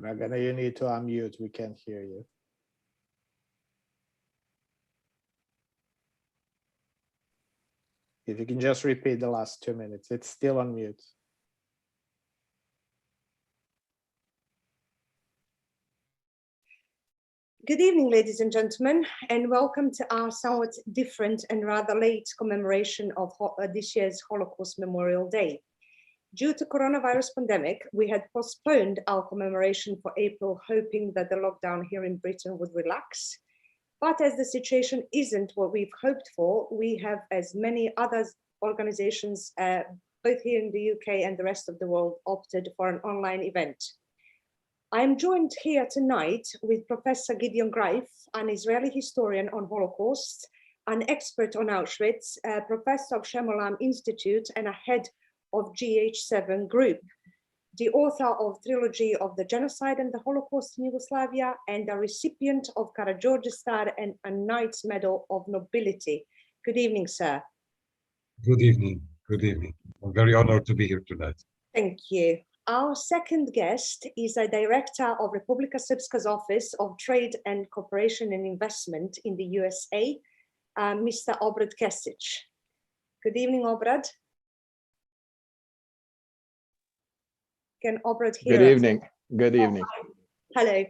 Dragana, you need to unmute. We can't hear you. If you can just repeat the last 2 minutes, it's still on mute. Good evening, ladies and gentlemen, and welcome to our somewhat different and rather late commemoration of this year's Holocaust Memorial Day. Due to coronavirus pandemic, we had postponed our commemoration for April, hoping that the lockdown here in Britain would relax. But as the situation isn't what we've hoped for, we have, as many other organizations, both here in the UK and the rest of the world, opted for an online event. I'm joined here tonight with Professor Gideon Greif, an Israeli historian on Holocaust, an expert on Auschwitz, a professor of Shemolam Institute and a head of GH7 group, the author of trilogy of the genocide and the Holocaust in Yugoslavia, and a recipient of Karađorđe Star and a Knight's Medal of Nobility. Good evening, sir. Good evening. Good evening. I'm very honored to be here tonight. Thank you. Our second guest is a director of Republika Srpska's Office of Trade and Cooperation and Investment in the USA, Mr. Obrad Kesic. Good evening, Obrad. Can Obrad hear us? Good evening. Good evening. Hello.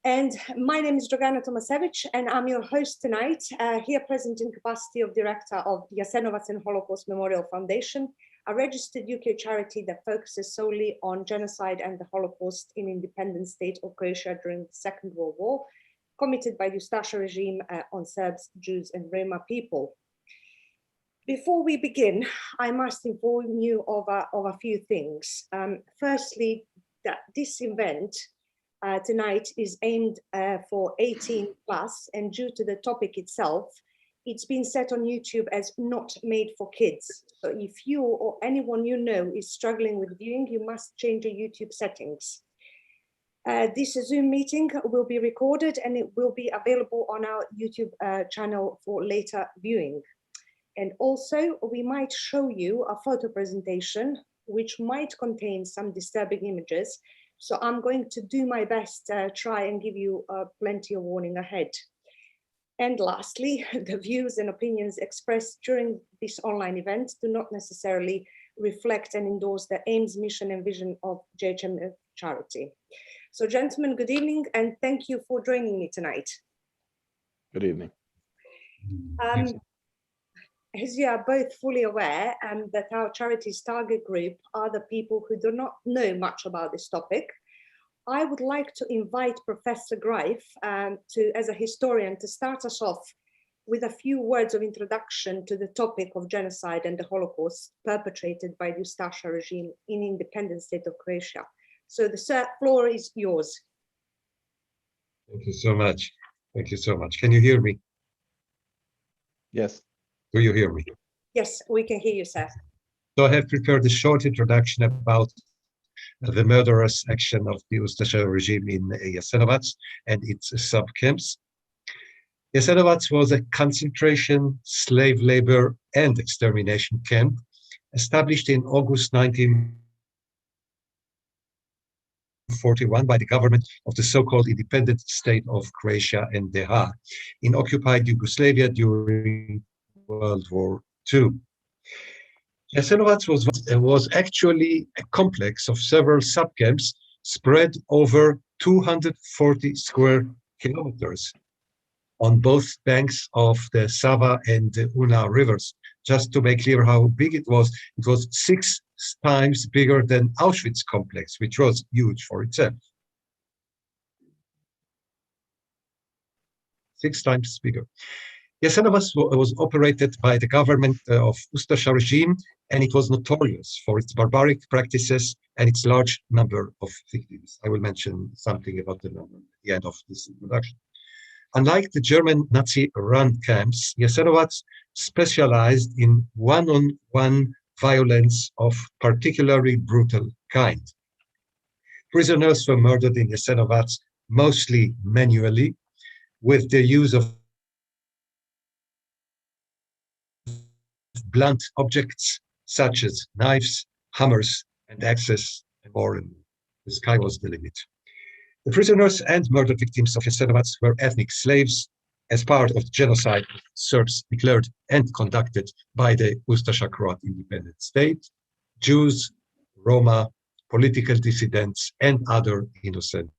And my name is Dragana Tomasevic, and I'm your host tonight, here present in capacity of director of Jasenovac and Holocaust Memorial Foundation, a registered UK charity that focuses solely on genocide and the Holocaust in independent state of Croatia during the Second World War, committed by the Ustaša regime on Serbs, Jews, and Roma people. Before we begin, I must inform you of a few things. Firstly, that this event tonight is aimed for 18 plus, and due to the topic itself, it's been set on YouTube as not made for kids. So if you or anyone you know is struggling with viewing, you must change your YouTube settings. This Zoom meeting will be recorded and it will be available on our YouTube channel for later viewing. And also, we might show you a photo presentation which might contain some disturbing images. So I'm going to do my best to try and give you plenty of warning ahead. And lastly, the views and opinions expressed during this online event do not necessarily reflect and endorse the aims, mission, and vision of JHM charity. So gentlemen, good evening, and thank you for joining me tonight. Good evening. As you are both fully aware, that our charity's target group are the people who do not know much about this topic, I would like to invite Professor Greif, as a historian, to start us off with a few words of introduction to the topic of genocide and the Holocaust perpetrated by the Ustaša regime in independent state of Croatia. So the floor is yours. Thank you so much. Thank you so much. Can you hear me? Yes. Do you hear me? Yes, we can hear you, sir. So I have prepared a short introduction about the murderous action of the Ustaša regime in Jasenovac and its sub-camps. Jasenovac was a concentration, slave labor, and extermination camp established in August 1941 by the government of the so-called independent state of Croatia and DH in occupied Yugoslavia during World War II. Jasenovac was actually a complex of several subcamps spread over 240 square kilometers on both banks of the Sava and the Una rivers. Just to make clear how big it was 6 times bigger than Auschwitz complex, which was huge for itself. 6 times bigger. Jasenovac was operated by the government of Ustaša regime, and it was notorious for its barbaric practices and its large number of victims. I will mention something about the number at the end of this introduction. Unlike the German Nazi-run camps, Jasenovac specialized in one-on-one violence of particularly brutal kind. Prisoners were murdered in Jasenovac mostly manually, with the use of blunt objects such as knives, hammers, and axes, and more. The sky was the limit. The prisoners and murder victims of Jasenovac were ethnic slaves as part of the genocide of Serbs declared and conducted by the Ustasha Croat independent state, Jews, Roma, political dissidents, and other innocent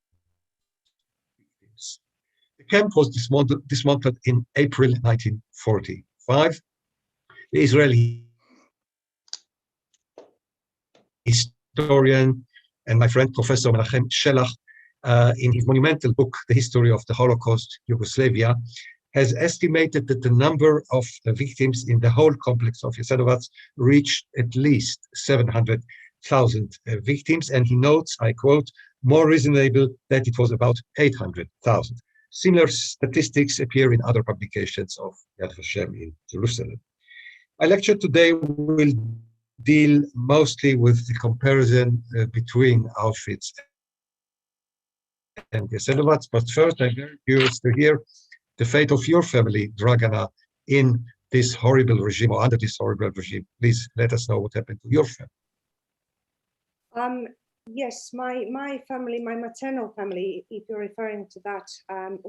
victims. The camp was dismantled in April 1945. The Israeli historian and my friend Professor Menachem Shelach, in his monumental book, The History of the Holocaust, Yugoslavia, has estimated that the number of victims in the whole complex of Jasenovac reached at least 700,000 victims, and he notes, I quote, more reasonable that it was about 800,000. Similar statistics appear in other publications of Yad Vashem in Jerusalem. My lecture today will deal mostly with the comparison between Auschwitz and Jasenovac, but first I'm very curious to hear the fate of your family, Dragana, in this horrible regime or under this horrible regime. Please let us know what happened to your family. Yes, my family, my maternal family, if you're referring to that,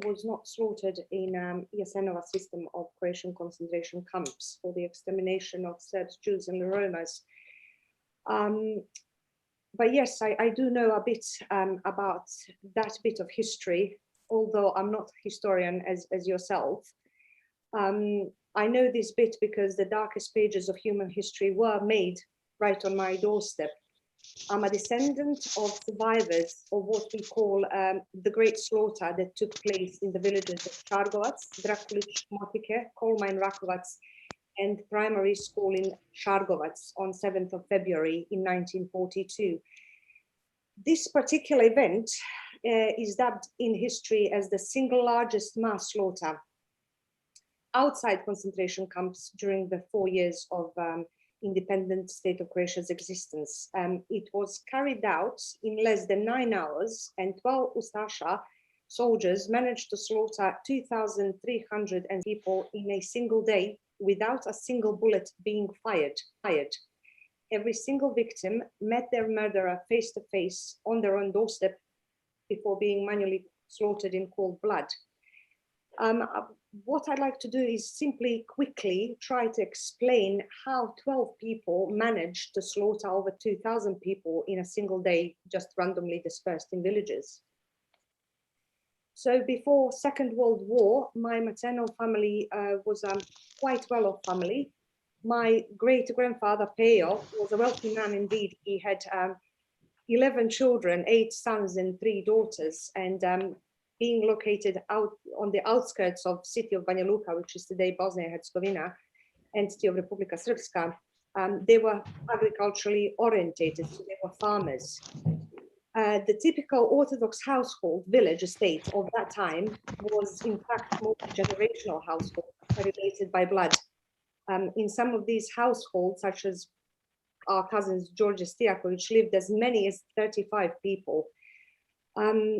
was not slaughtered in Jasenovac system of Croatian concentration camps for the extermination of Serbs, Jews, and Romas. But yes, I do know a bit about that bit of history, although I'm not a historian as yourself. I know this bit because the darkest pages of human history were made right on my doorstep. I'm a descendant of survivors of what we call the Great Slaughter that took place in the villages of Šargovac, Drakulić, Motike, Coal Mine Rakovac, and primary school in Šargovac on 7th of February in 1942. This particular event is dubbed in history as the single largest mass slaughter outside concentration camps during the 4 years of independent state of Croatia's existence. It was carried out in less than 9 hours, and 12 Ustasha soldiers managed to slaughter 2,300 people in a single day without a single bullet being fired. Every single victim met their murderer face to face on their own doorstep before being manually slaughtered in cold blood. What I'd like to do is simply quickly try to explain how 12 people managed to slaughter over 2,000 people in a single day, just randomly dispersed in villages. So before Second World War, my maternal family was a quite well-off family. My great-grandfather, Peo, was a wealthy man indeed. He had 11 children, 8 sons and 3 daughters, and being located out on the outskirts of city of Banja Luka, which is today Bosnia and Herzegovina, entity of Republika Srpska, they were agriculturally orientated, so they were farmers. The typical Orthodox household, village estate of that time was in fact multi-generational household related by blood. In some of these households, such as our cousins George Stijakovic, lived as many as 35 people.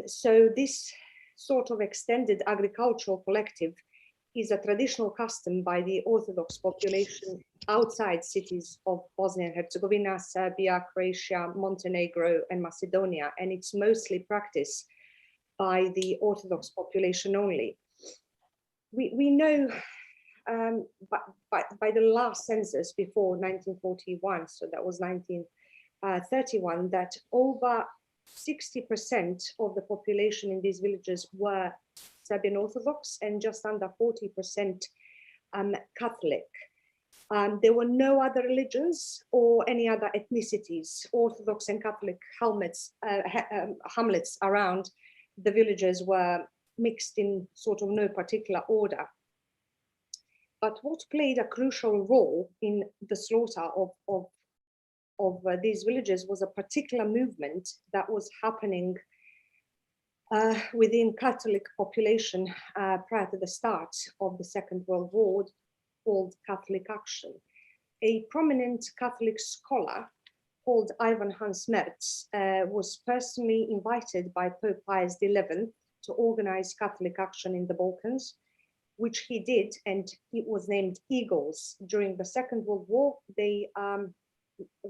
So this sort of extended agricultural collective is a traditional custom by the Orthodox population outside cities of Bosnia and Herzegovina, Serbia, Croatia, Montenegro, and Macedonia, and it's mostly practiced by the Orthodox population only. We know by the last census before 1941, so that was 1931, that over 60% of the population in these villages were Serbian Orthodox and just under 40% Catholic. There were no other religions or any other ethnicities, Orthodox and Catholic hamlets around the villages were mixed in sort of no particular order. But what played a crucial role in the slaughter of these villages was a particular movement that was happening within Catholic population prior to the start of the Second World War, called Catholic Action. A prominent Catholic scholar called Ivan Hans Merz was personally invited by Pope Pius XI to organize Catholic Action in the Balkans, which he did, and it was named Eagles. During the Second World War, they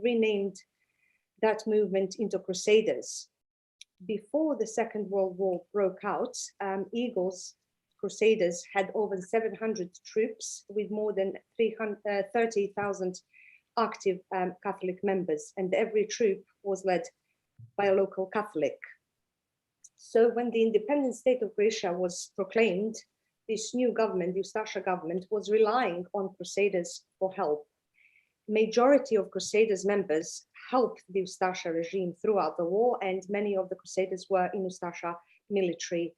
renamed that movement into Crusaders. before the Second World War broke out, Eagles Crusaders had over 700 troops with more than 30,000 active Catholic members, and every troop was led by a local Catholic. So when the independent state of Croatia was proclaimed, this new government, the Ustasha government, was relying on Crusaders for help. Majority of Crusaders members helped the Ustasha regime throughout the war, and many of the Crusaders were in Ustasha military.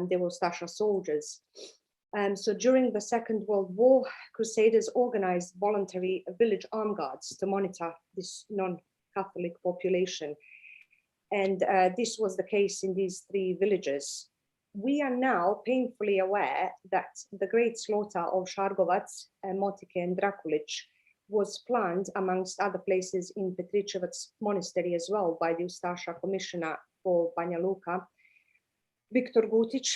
They were Ustasha soldiers. So during the Second World War, Crusaders organized voluntary village armed guards to monitor this non-Catholic population. And this was the case in these three villages. We are now painfully aware that the great slaughter of Šargovac, Motike and Drakulic was planned amongst other places in Petricevac monastery as well by the Ustasha commissioner for Banja Luka, Viktor Gutic,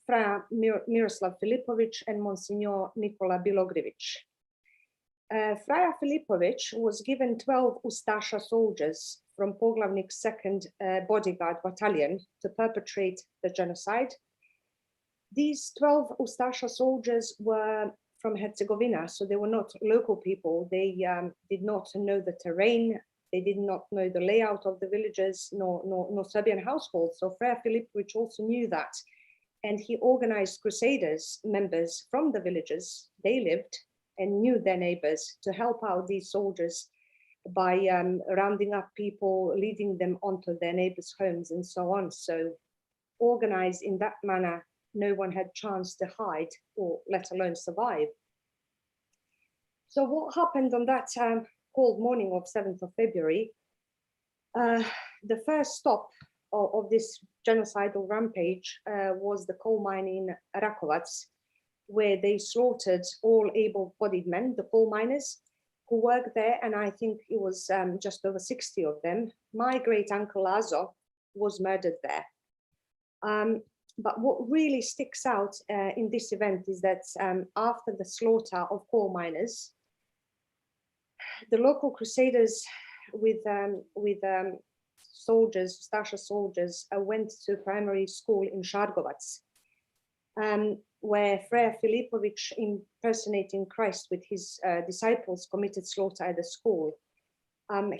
Fra Miroslav Filipovic and Monsignor Nikola Bilogrevic. Fra Filipovic was given 12 Ustasha soldiers from Poglavnik's 2nd Bodyguard Battalion to perpetrate the genocide. These 12 Ustasha soldiers were from Herzegovina, so they were not local people. They did not know the terrain. They did not know the layout of the villages, nor Serbian households. So Fra Filipovic also knew that. And he organized Crusaders members from the villages they lived and knew their neighbors to help out these soldiers by rounding up people, leading them onto their neighbors' homes and so on. So organized in that manner, no one had chance to hide or let alone survive. So what happened on that cold morning of 7th of February? The first stop of this genocidal rampage was the coal mine in Rakovac, where they slaughtered all able-bodied men, the coal miners, who worked there, and I think it was just over 60 of them. My great uncle Lazo was murdered there. But what really sticks out in this event is that after the slaughter of coal miners, the local Crusaders with soldiers, Ustasha soldiers, went to primary school in Šargovac, where Fra Filipovic, impersonating Christ with his disciples, committed slaughter at the school.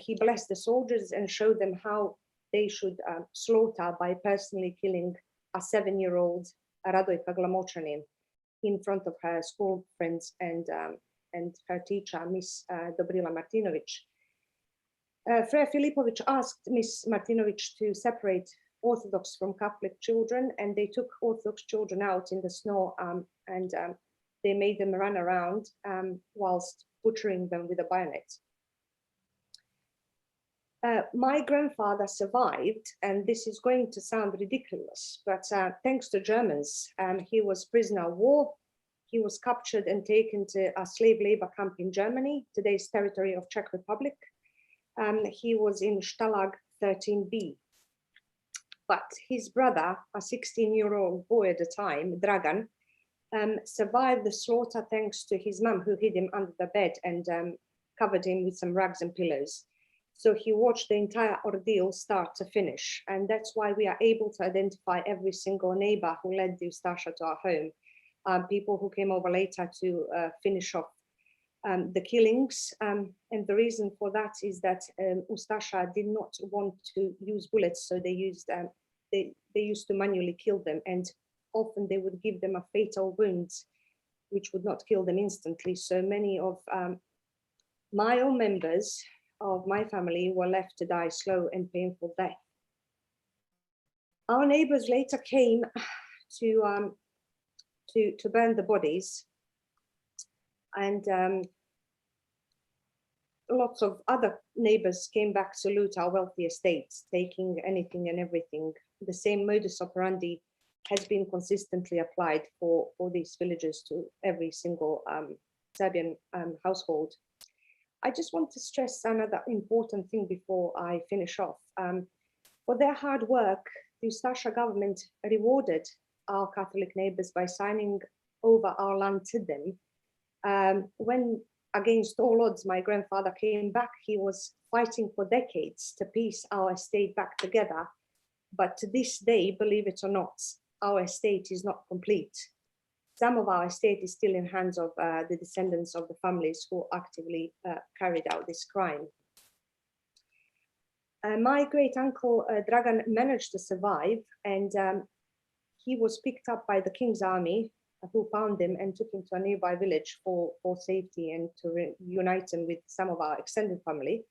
He blessed the soldiers and showed them how they should slaughter by personally killing a 7-year-old Radojka Glamočanin in front of her school friends and her teacher, Miss Dobrila Martinovic. Fra Filipovic asked Miss Martinovic to separate Orthodox from Catholic children, and they took Orthodox children out in the snow and they made them run around whilst butchering them with a bayonet. My grandfather survived, and this is going to sound ridiculous, but thanks to Germans, he was prisoner of war. He was captured and taken to a slave labor camp in Germany, today's territory of Czech Republic. He was in Stalag 13B. But his brother, a 16-year-old boy at the time, Dragan, survived the slaughter thanks to his mum, who hid him under the bed and covered him with some rugs and pillows. So he watched the entire ordeal start to finish. And that's why we are able to identify every single neighbor who led the Ustasha to our home. People who came over later to finish off the killings. And the reason for that is that Ustasha did not want to use bullets, so they used to manually kill them, and often they would give them a fatal wound, which would not kill them instantly. So many of my own members of my family were left to die slow and painful death. Our neighbors later came to burn the bodies, and lots of other neighbors came back to loot our wealthy estates, taking anything and everything. The same modus operandi has been consistently applied for these villages to every single Serbian household. I just want to stress another important thing before I finish off. For their hard work, the Ustasha government rewarded our Catholic neighbors by signing over our land to them. When, against all odds, my grandfather came back, he was fighting for decades to piece our estate back together. But to this day, believe it or not, our estate is not complete. Some of our estate is still in hands of the descendants of the families who actively carried out this crime. My great uncle Dragan managed to survive, and he was picked up by the king's army, who found him and took him to a nearby village for safety and to reunite him with some of our extended family.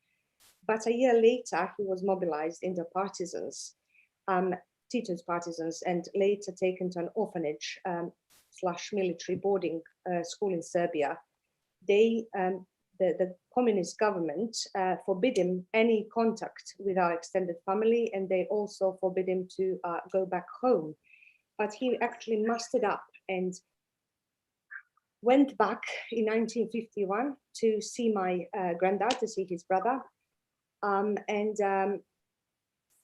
But a year later, he was mobilized into partisans, Tito's partisans, and later taken to an orphanage / military boarding school in Serbia. The communist government forbid him any contact with our extended family, and they also forbid him to go back home. But he actually mustered up and went back in 1951 to see my granddad, to see his brother.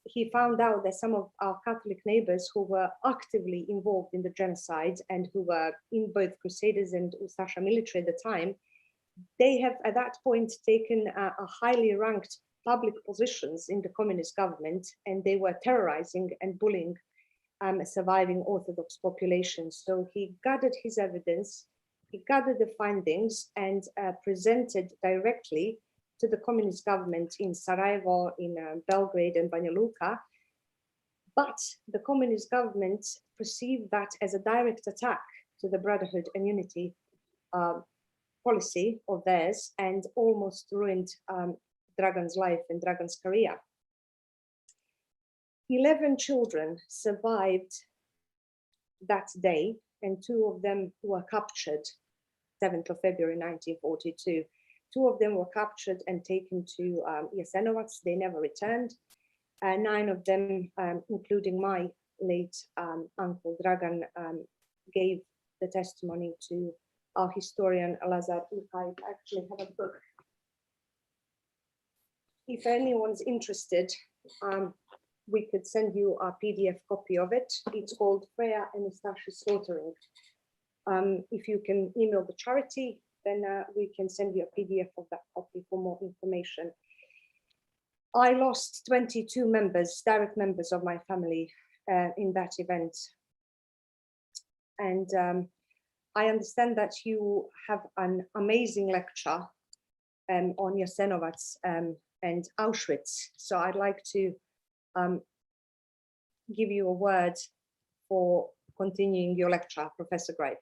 He found out that some of our Catholic neighbors who were actively involved in the genocide and who were in both Crusaders and Ustasha military at the time, they have at that point taken a highly ranked public positions in the communist government, and they were terrorizing and bullying surviving Orthodox populations. So he gathered his evidence, he gathered the findings, and presented directly to the communist government in Sarajevo, in Belgrade and Banja Luka. But the communist government perceived that as a direct attack to the brotherhood and unity policy of theirs, and almost ruined Dragan's life and Dragan's career. 11 children survived that day, and 2 of them were captured 7th of February 1942. 2 of them were captured and taken to Jasenovac. They never returned. 9 of them, including my late uncle Dragan, gave the testimony to our historian Lazar Ilhaj. I actually have a book. If anyone's interested, we could send you a PDF copy of it. It's called Freya and Ustasha's Slaughtering. If you can email the charity, then we can send you a PDF of that copy for more information. I lost 22 members, direct members of my family in that event. And I understand that you have an amazing lecture on Jasenovac and Auschwitz. So I'd like to give you a word for continuing your lecture, Professor Greif.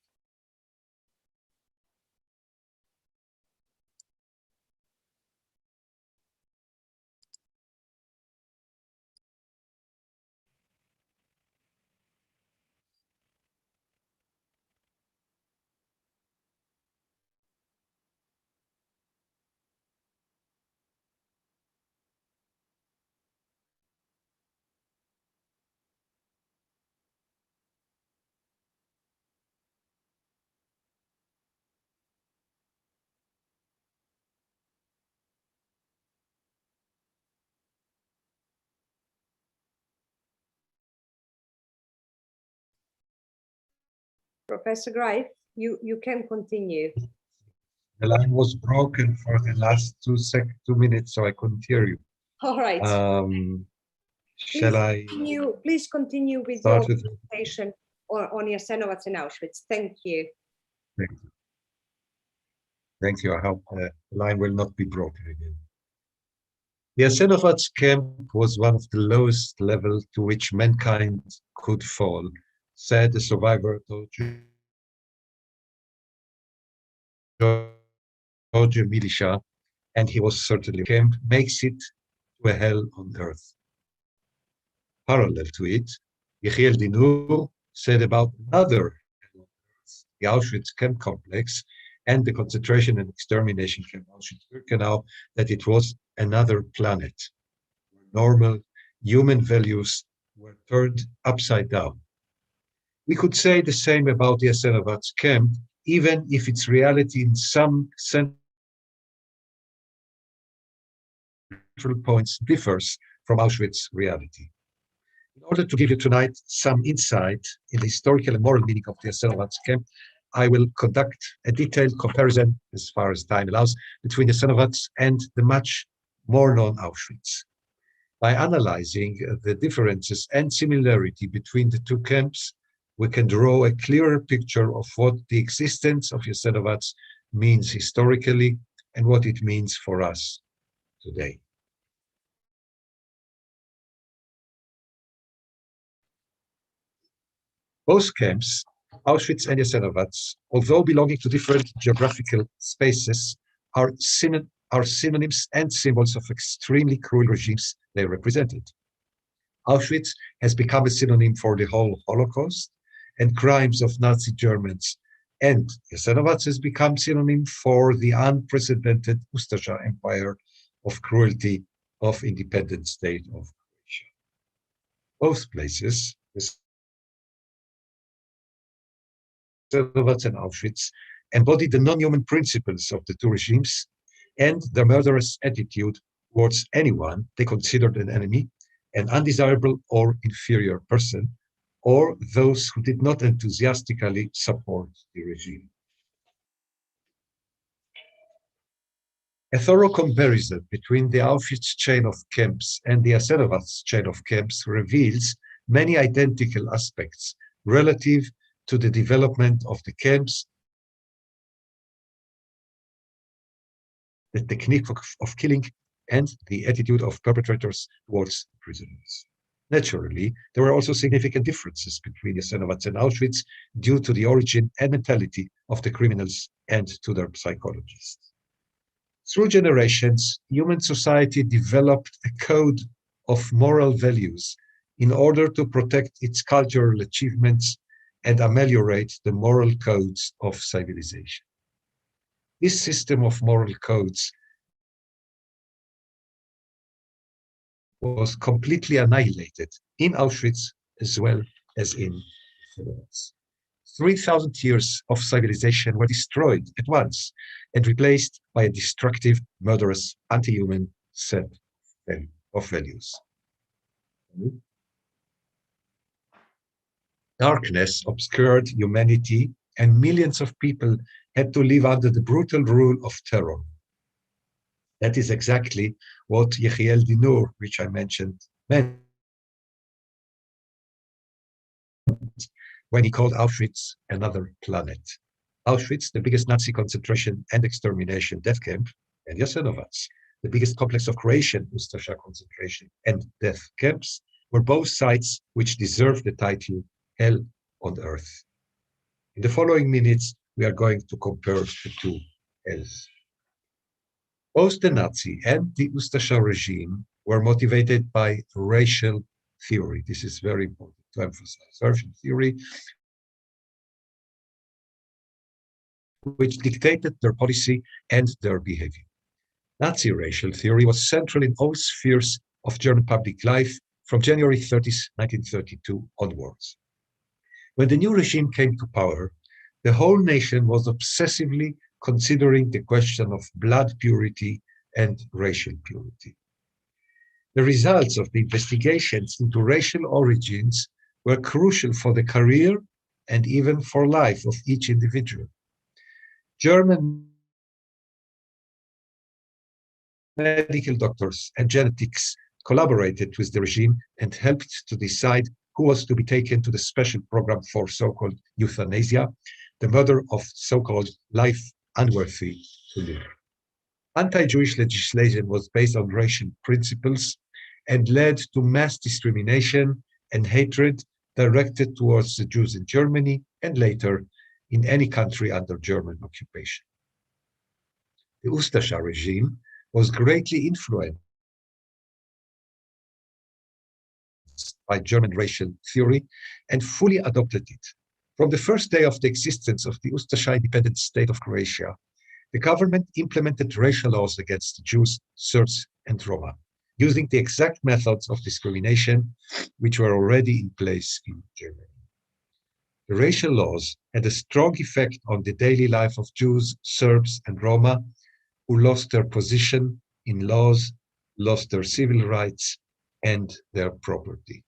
Professor Greif, you can continue. The line was broken for the last 2 minutes, so I couldn't hear you. All right. Please continue with your presentation on Jasenovac and Auschwitz. Thank you. Thank you. Thank you. I hope the line will not be broken again. The Jasenovac camp was one of the lowest levels to which mankind could fall, said the survivor George Militia, and he was certainly camp, makes it to a hell on earth. Parallel to it, Yechiel Dinur said about another hell on earth, the Auschwitz camp complex and the concentration and extermination camp Auschwitz-Birkenau, that it was another planet where normal human values were turned upside down. We could say the same about the Jasenovac camp, even if its reality in some central points differs from Auschwitz reality. In order to give you tonight some insight in the historical and moral meaning of the Jasenovac camp, I will conduct a detailed comparison, as far as time allows, between Jasenovac and the much more known Auschwitz. By analyzing the differences and similarity between the two camps, we can draw a clearer picture of what the existence of Jasenovac means historically and what it means for us today. Both camps, Auschwitz and Jasenovac, although belonging to different geographical spaces, are synonyms and symbols of extremely cruel regimes they represented. Auschwitz has become a synonym for the whole Holocaust and crimes of Nazi Germans, and Jasenovac has become synonym for the unprecedented Ustasha empire of cruelty of independent state of Croatia. Both places, Jasenovac and Auschwitz, embodied the non-human principles of the two regimes and their murderous attitude towards anyone they considered an enemy, an undesirable or inferior person, or those who did not enthusiastically support the regime. A thorough comparison between the Auschwitz chain of camps and the Jasenovac chain of camps reveals many identical aspects relative to the development of the camps, the technique of killing, and the attitude of perpetrators towards prisoners. Naturally, there were also significant differences between Jasenovac and Auschwitz due to the origin and mentality of the criminals and to their psychologists. Through generations, human society developed a code of moral values in order to protect its cultural achievements and ameliorate the moral codes of civilization. This system of moral codes was completely annihilated in Auschwitz as well as in Jasenovac. 3,000 years of civilization were destroyed at once and replaced by a destructive, murderous, anti-human set of values. Darkness obscured humanity, and millions of people had to live under the brutal rule of terror. That is exactly what Yechiel Dinur, which I mentioned, meant when he called Auschwitz another planet. Auschwitz, the biggest Nazi concentration and extermination death camp, and Jasenovac, the biggest complex of Croatian Ustasha concentration and death camps, were both sites which deserve the title Hell on Earth. In the following minutes, we are going to compare the two hells. Both the Nazi and the Ustasha regime were motivated by racial theory. This is very important to emphasize. Racial theory, which dictated their policy and their behavior. Nazi racial theory was central in all spheres of German public life from January 30th, 1932 onwards. When the new regime came to power, the whole nation was obsessively considering the question of blood purity and racial purity. The results of the investigations into racial origins were crucial for the career and even for life of each individual. German medical doctors and genetics collaborated with the regime and helped to decide who was to be taken to the special program for so-called euthanasia, the murder of so-called life unworthy to live. Anti-Jewish legislation was based on racial principles and led to mass discrimination and hatred directed towards the Jews in Germany and later in any country under German occupation. The Ustasha regime was greatly influenced by German racial theory and fully adopted it. From the first day of the existence of the Ustasha independent state of Croatia, the government implemented racial laws against Jews, Serbs, and Roma, using the exact methods of discrimination which were already in place in Germany. The racial laws had a strong effect on the daily life of Jews, Serbs, and Roma, who lost their position in laws, lost their civil rights, and their property.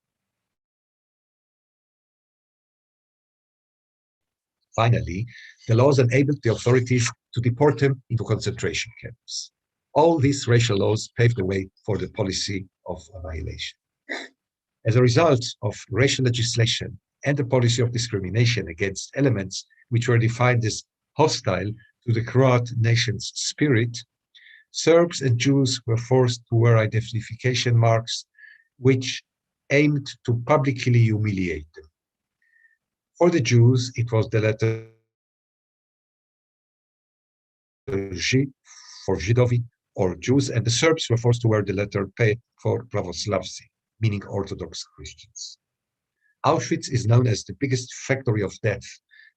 Finally, the laws enabled the authorities to deport them into concentration camps. All these racial laws paved the way for the policy of annihilation. As a result of racial legislation and a policy of discrimination against elements which were defined as hostile to the Croat nation's spirit, Serbs and Jews were forced to wear identification marks which aimed to publicly humiliate them. For the Jews, it was the letter Ž for Židovi, or Jews, and the Serbs were forced to wear the letter P for Pravoslavci, meaning Orthodox Christians. Auschwitz is known as the biggest factory of death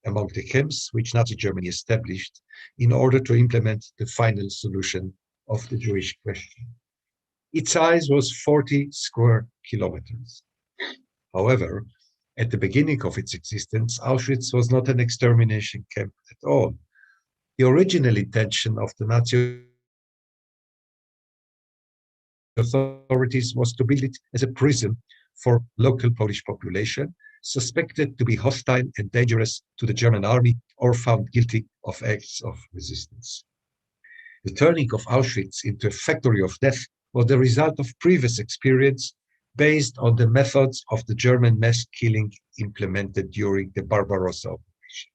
among the camps which Nazi Germany established in order to implement the final solution of the Jewish question. Its size was 40 square kilometers. However, at the beginning of its existence, Auschwitz was not an extermination camp at all. The original intention of the Nazi authorities was to build it as a prison for local Polish population suspected to be hostile and dangerous to the German army or found guilty of acts of resistance. The turning of Auschwitz into a factory of death was the result of previous experience based on the methods of the German mass killing implemented during the Barbarossa operation.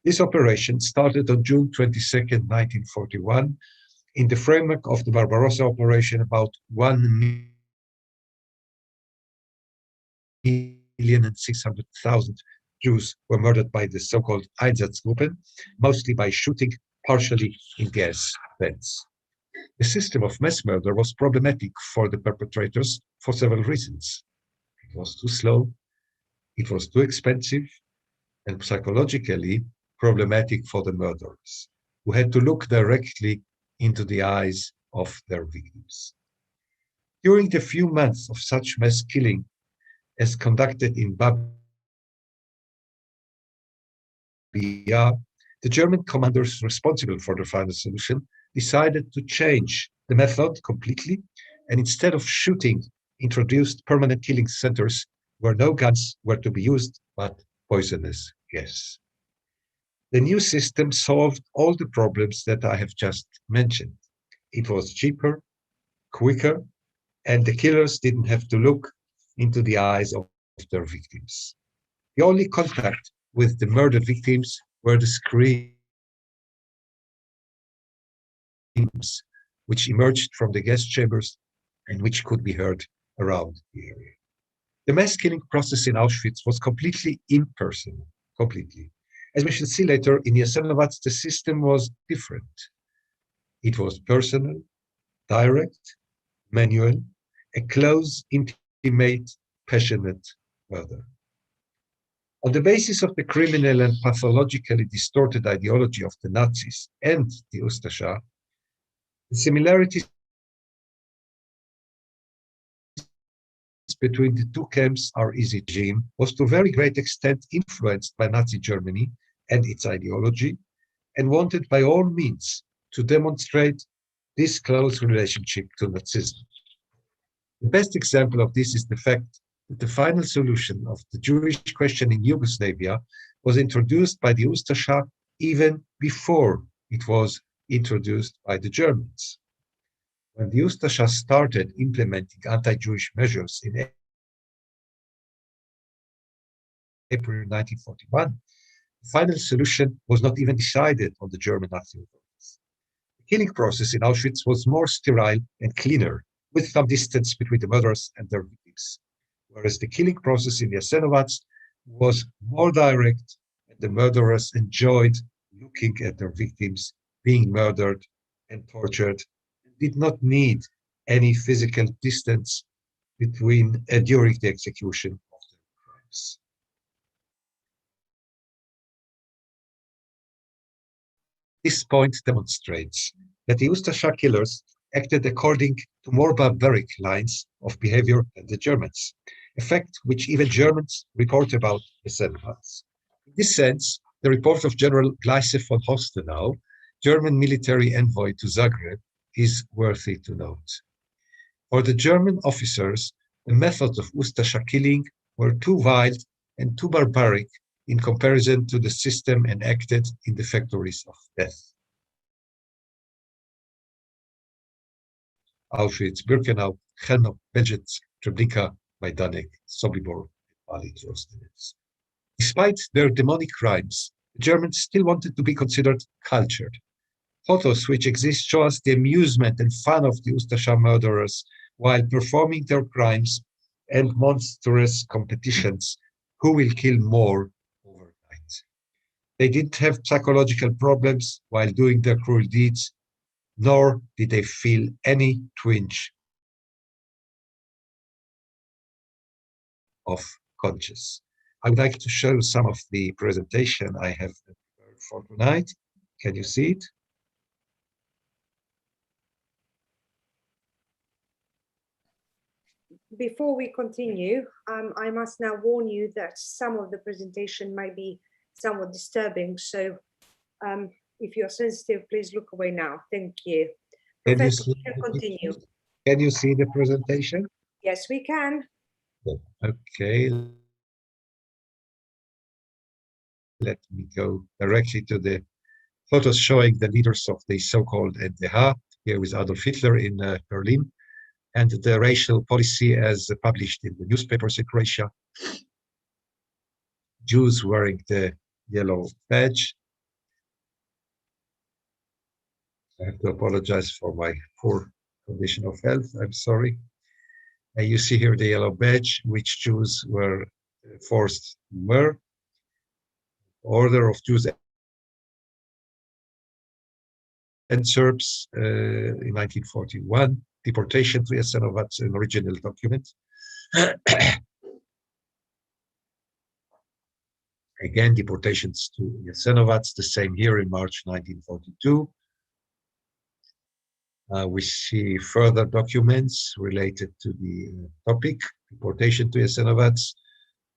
This operation started on June 22nd, 1941. In the framework of the Barbarossa operation, about 1,600,000 Jews were murdered by the so-called Einsatzgruppen, mostly by shooting, partially in gas vents. The system of mass murder was problematic for the perpetrators for several reasons. It was too slow, it was too expensive, and psychologically problematic for the murderers, who had to look directly into the eyes of their victims. During the few months of such mass killing as conducted in Babia, the German commanders responsible for the final solution decided to change the method completely, and instead of shooting, introduced permanent killing centers where no guns were to be used, but poisonous gas. The new system solved all the problems that I have just mentioned. It was cheaper, quicker, and the killers didn't have to look into the eyes of their victims. The only contact with the murdered victims were the screams which emerged from the gas chambers and which could be heard around the area. The mass killing process in Auschwitz was completely impersonal, completely. As we shall see later, in Jasenovac, the system was different. It was personal, direct, manual, a close, intimate, passionate murder. On the basis of the criminal and pathologically distorted ideology of the Nazis and the Ustascha, the similarities between the two camps are easy. Regime was to a very great extent influenced by Nazi Germany and its ideology, and wanted by all means to demonstrate this close relationship to Nazism. The best example of this is the fact that the final solution of the Jewish question in Yugoslavia was introduced by the Ustascha even before it was introduced by the Germans. When the Ustascha started implementing anti-Jewish measures in April 1941, the final solution was not even decided on the German Nazi authorities. The killing process in Auschwitz was more sterile and cleaner, with some distance between the murderers and their victims, whereas the killing process in Jasenovac was more direct, and the murderers enjoyed looking at their victims being murdered and tortured, and did not need any physical distance between during the execution of their crimes. This point demonstrates that the Ustascha killers acted according to more barbaric lines of behavior than the Germans, a fact which even Germans report about Jasenovac. In this sense, the report of General Gleise von Hostenau, German military envoy to Zagreb, is worthy to note. For the German officers, the methods of Ustascha killing were too wild and too barbaric in comparison to the system enacted in the factories of death. Auschwitz, Birkenau, Chelmno, Belzec, Treblinka, Majdanek, Sobibor, Mali, Austerlitz. Despite their demonic crimes, the Germans still wanted to be considered cultured. Photos which exist show us the amusement and fun of the Ustasha murderers while performing their crimes and monstrous competitions. Who will kill more overnight? They didn't have psychological problems while doing their cruel deeds, nor did they feel any twinge of conscience. I would like to show some of the presentation I have prepared for tonight. Can you see it? Before we continue, I must now warn you that some of the presentation might be somewhat disturbing. So if you're sensitive, please look away now. Thank you. Professor, you can continue. Can you see the presentation? Yes, we can. Okay. Let me go directly to the photos showing the leaders of the so-called NDH, here with Adolf Hitler in Berlin, and the racial policy as published in the newspapers in Croatia. Jews wearing the yellow badge. I have to apologize for my poor condition of health. I'm sorry. And you see here the yellow badge, which Jews were forced to wear. Order of Jews and Serbs in 1941. Deportation to Jasenovac, an original document. Again, deportations to Jasenovac, the same here in March 1942. We see further documents related to the topic, deportation to Jasenovac,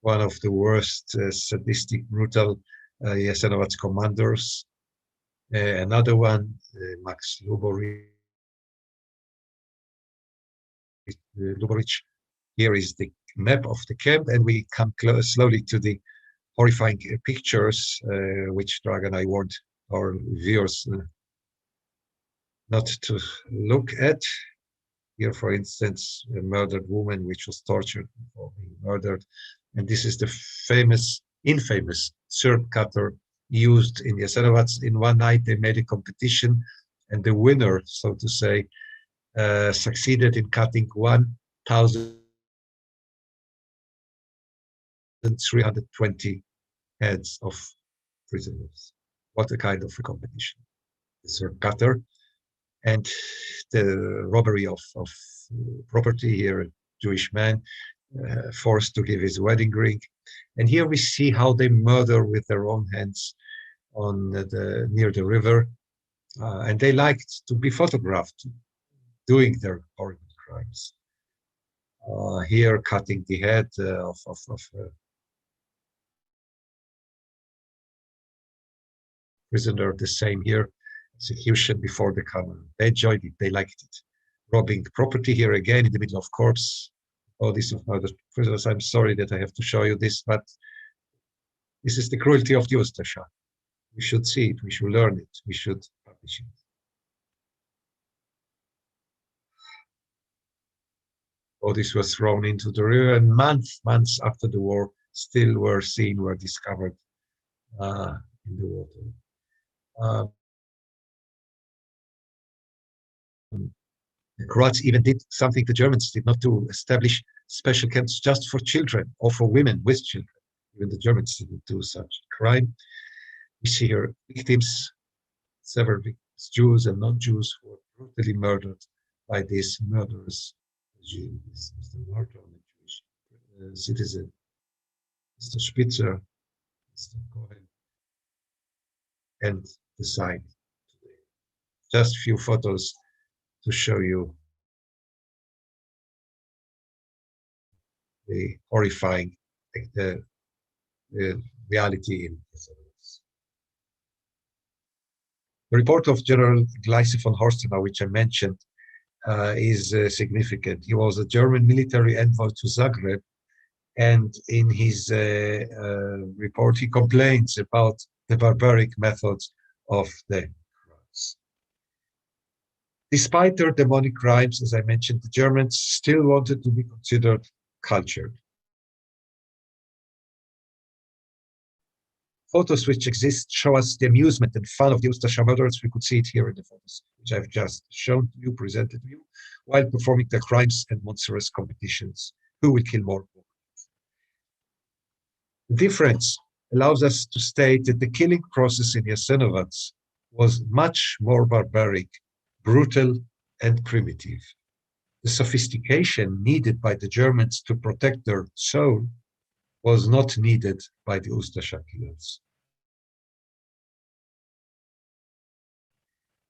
one of the worst sadistic, brutal Jasenovac commanders. Another one, Max Luboric. Here is the map of the camp, and we come slowly to the horrifying pictures, which Dragan I warned our viewers not to look at. Here, for instance, a murdered woman which was tortured before being murdered. And this is the infamous Serb cutter used in Jasenovac. In one night, they made a competition, and the winner, so to say, succeeded in cutting 1,320 heads of prisoners. What a kind of a competition. The Serb cutter. And the robbery of property here, a Jewish man forced to give his wedding ring. And here we see how they murder with their own hands on near the river. And they liked to be photographed doing their horrible crimes. Here, cutting the head of prisoner, the same here. Execution before the camera. They enjoyed it, they liked it. Robbing property here again in the middle of corpse. Oh, this is murdered prisoners. I'm sorry that I have to show you this, but this is the cruelty of the Ustasha. We should see it, we should learn it, we should publish it. Oh, this was thrown into the river, and months after the war, still were discovered in the water. The Croats even did something the Germans did not do, establish special camps just for children or for women with children. Even the Germans didn't do such crime. We see here victims, several victims, Jews and non-Jews, who were brutally murdered by this murderous regime. This is the murder of a Jewish citizen, Mr. Spitzer, Mr. Cohen, and the sign today. Just a few photos to show you the horrifying the reality in this. The report of General Gleise von Horstenau, which I mentioned, is significant. He was a German military envoy to Zagreb, and in his report he complains about the barbaric methods of the Croats. Despite their demonic crimes, as I mentioned, the Germans still wanted to be considered cultured. Photos which exist show us the amusement and fun of the Ustasha murderers. We could see it here in the photos, which I've just shown to you, presented to you, while performing their crimes and monstrous competitions. Who will kill more? The difference allows us to state that the killing process in Jasenovac was much more barbaric, brutal, and primitive. The sophistication needed by the Germans to protect their soul was not needed by the Ustasha killers.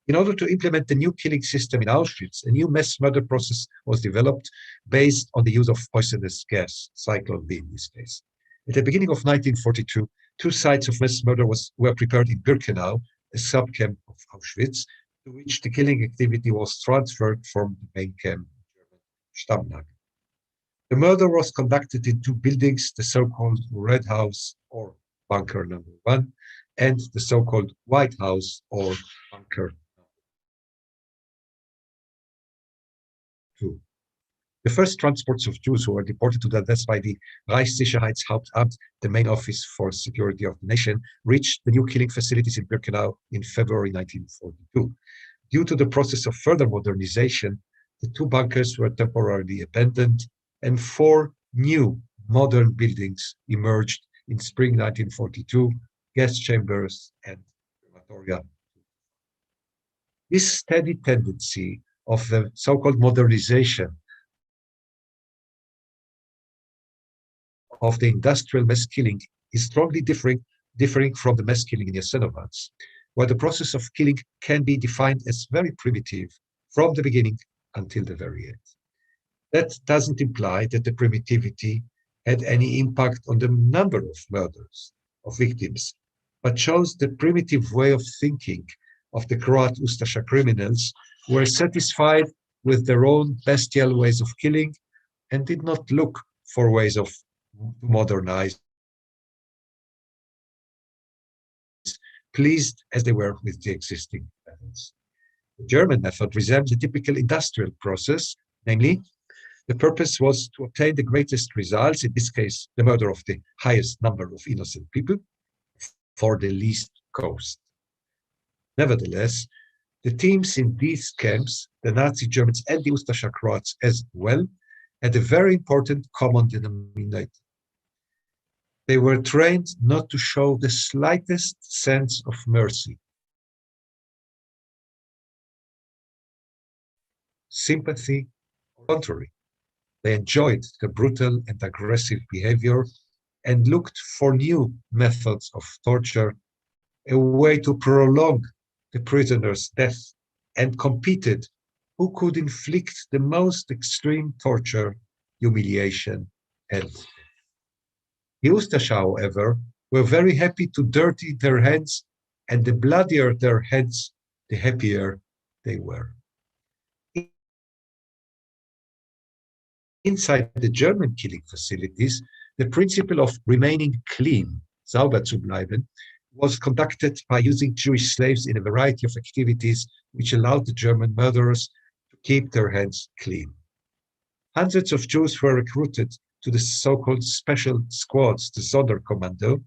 In order to implement the new killing system in Auschwitz, a new mass murder process was developed based on the use of poisonous gas, Cyclone B in this case. At the beginning of 1942, two sites of mass murder were prepared in Birkenau, a sub-camp of Auschwitz, to which the killing activity was transferred from the main camp, Stammlager. The murder was conducted in two buildings, the so-called Red House, or Bunker Number 1, and the so-called White House, or Bunker 2. The first transports of Jews who were deported to their deaths by the Reichssicherheitshauptamt, the main office for security of the nation, reached the new killing facilities in Birkenau in February 1942. Due to the process of further modernization, the two bunkers were temporarily abandoned, and 4 new modern buildings emerged in spring 1942, gas chambers and crematoria. This steady tendency of the so-called modernization of the industrial mass killing is strongly differing from the mass killing in Jasenovac, where the process of killing can be defined as very primitive from the beginning until the very end. That doesn't imply that the primitivity had any impact on the number of murders of victims, but shows the primitive way of thinking of the Croat Ustasha criminals who were satisfied with their own bestial ways of killing and did not look for ways of modernize, pleased as they were with the existing methods. The German method resembles a typical industrial process, namely, the purpose was to obtain the greatest results, in this case, the murder of the highest number of innocent people, for the least cost. Nevertheless, the teams in these camps, the Nazi Germans and the Ustasha Croats as well, had a very important common denominator. They were trained not to show the slightest sense of mercy, sympathy, or contrary. They enjoyed the brutal and aggressive behavior and looked for new methods of torture, a way to prolong the prisoner's death, and competed who could inflict the most extreme torture, humiliation, and death. The Ustasha, however, were very happy to dirty their hands, and the bloodier their hands, the happier they were. Inside the German killing facilities, the principle of remaining clean, sauber zu bleiben, was conducted by using Jewish slaves in a variety of activities which allowed the German murderers to keep their hands clean. Hundreds of Jews were recruited to the so-called special squads, the Sonderkommando,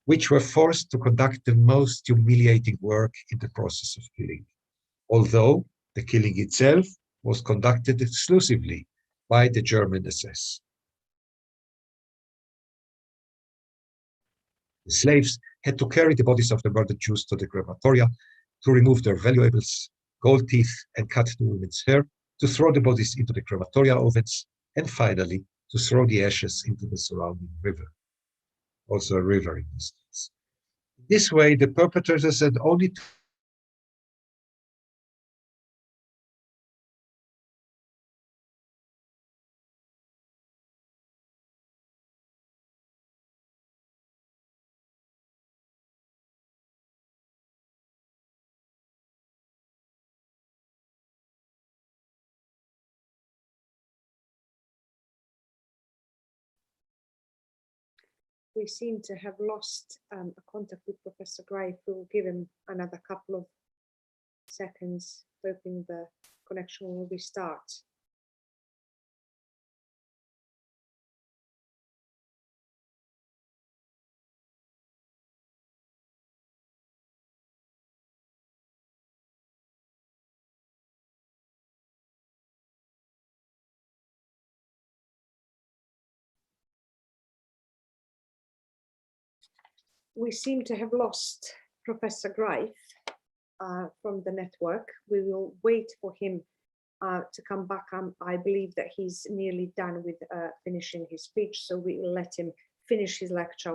which were forced to conduct the most humiliating work in the process of killing, although the killing itself was conducted exclusively by the German SS. The slaves had to carry the bodies of the murdered Jews to the crematoria, to remove their valuables, gold teeth, and cut the women's hair, to throw the bodies into the crematoria ovens, and finally, to throw the ashes into the surrounding river. Also a river in this case. This way, the perpetrators had only to We seem to have lost a contact with Professor Gray. We'll give him another couple of seconds, hoping the connection will restart. We seem to have lost Professor Greif from the network. We will wait for him to come back. I believe that he's nearly done with finishing his speech, so we will let him finish his lecture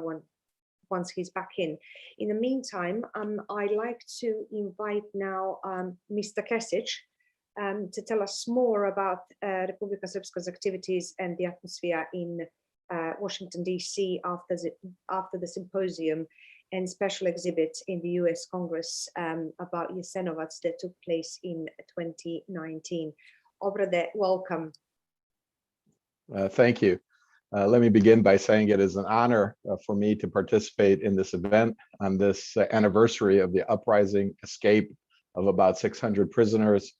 once he's back in. In the meantime, I'd like to invite now Mr. Kesic to tell us more about Republika Srpska's activities and the atmosphere in Washington, D.C. after the symposium and special exhibit in the US Congress about Jasenovac that took place in 2019. Obrade, welcome. Thank you. Let me begin by saying it is an honor for me to participate in this event on this anniversary of the uprising escape of about 600 prisoners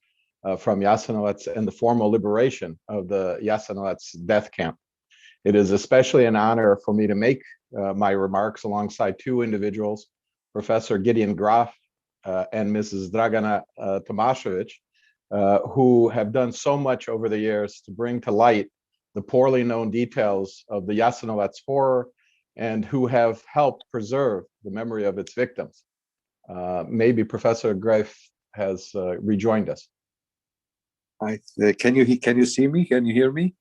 from Jasenovac and the formal liberation of the Jasenovac death camp. It is especially an honor for me to make my remarks alongside two individuals, Professor Gideon Graf and Mrs. Dragana Tomašević, who have done so much over the years to bring to light the poorly known details of the Jasenovac horror and who have helped preserve the memory of its victims. Maybe Professor Graf has rejoined us. Can you see me? Can you hear me?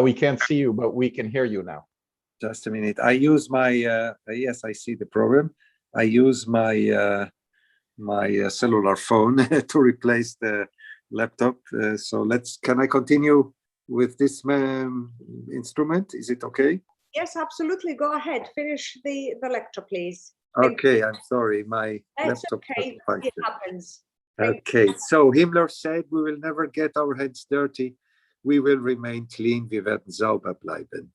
We can't see you, but we can hear you now. Just a minute. I use my yes, I see the problem. I use my cellular phone to replace the laptop. So can I continue with this instrument? Is it okay? Yes, absolutely. Go ahead. Finish the lecture, please. Okay, I'm sorry. My That's laptop. okay. It happens. Okay, so Himmler said, we will never get our hands dirty. We will remain clean. Wir werden sauber bleiben.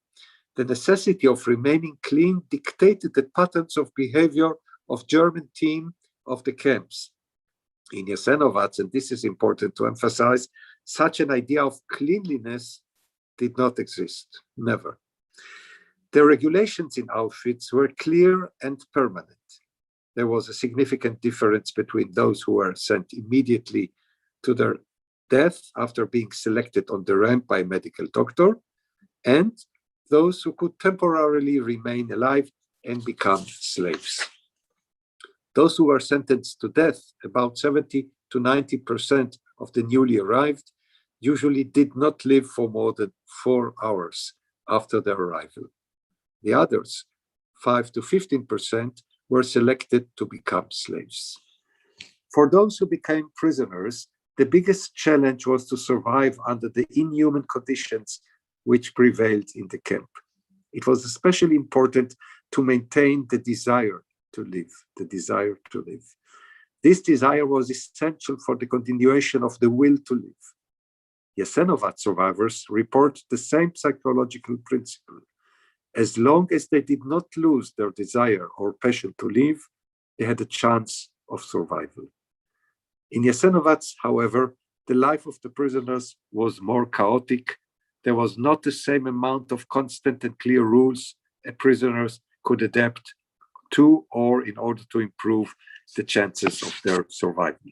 The necessity of remaining clean dictated the patterns of behavior of German team of the camps. In Jasenovac, and this is important to emphasize, such an idea of cleanliness did not exist, never. The regulations in Auschwitz were clear and permanent. There was a significant difference between those who were sent immediately to their death after being selected on the ramp by a medical doctor, and those who could temporarily remain alive and become slaves. Those who were sentenced to death, about 70 to 90% of the newly arrived, usually did not live for more than 4 hours after their arrival. The others, 5 to 15%, were selected to become slaves. For those who became prisoners, the biggest challenge was to survive under the inhuman conditions which prevailed in the camp. It was especially important to maintain the desire to live, This desire was essential for the continuation of the will to live. Jasenovac survivors report the same psychological principle. As long as they did not lose their desire or passion to live, they had a chance of survival. In Jasenovac, however, the life of the prisoners was more chaotic. There was not the same amount of constant and clear rules prisoners could adapt to or in order to improve the chances of their survival.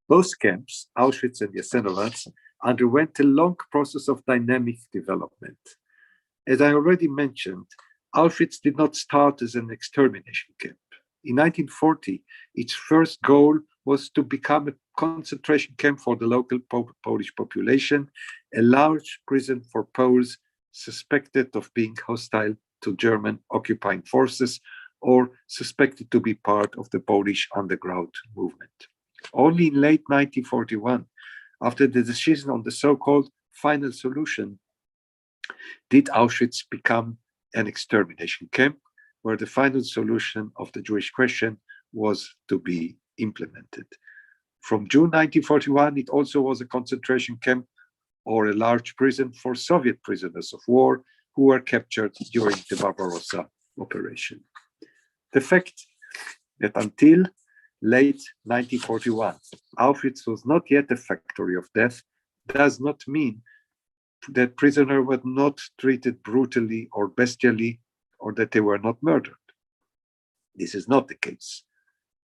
Both camps, Auschwitz and Jasenovac, underwent a long process of dynamic development. As I already mentioned, Auschwitz did not start as an extermination camp. In 1940, its first goal was to become a concentration camp for the local Polish population, a large prison for Poles suspected of being hostile to German occupying forces or suspected to be part of the Polish underground movement. Only in late 1941, after the decision on the so-called final solution, did Auschwitz become an extermination camp where the final solution of the Jewish question was to be implemented. From June 1941, it also was a concentration camp or a large prison for Soviet prisoners of war who were captured during the Barbarossa operation. The fact that until late 1941. Auschwitz was not yet a factory of death, does not mean that prisoners were not treated brutally or bestially, or that they were not murdered. This is not the case.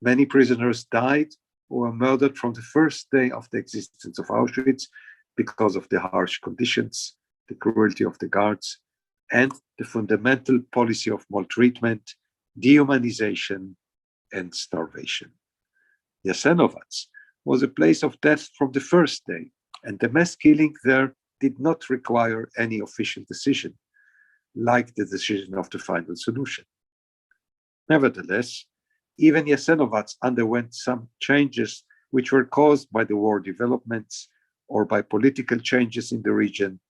Many prisoners died or were murdered from the first day of the existence of Auschwitz because of the harsh conditions, the cruelty of the guards, and the fundamental policy of maltreatment, dehumanization, and starvation. Jasenovac was a place of death from the first day, and the mass killing there did not require any official decision, like the decision of the final solution. Nevertheless, even Jasenovac underwent some changes which were caused by the war developments or by political changes in the region,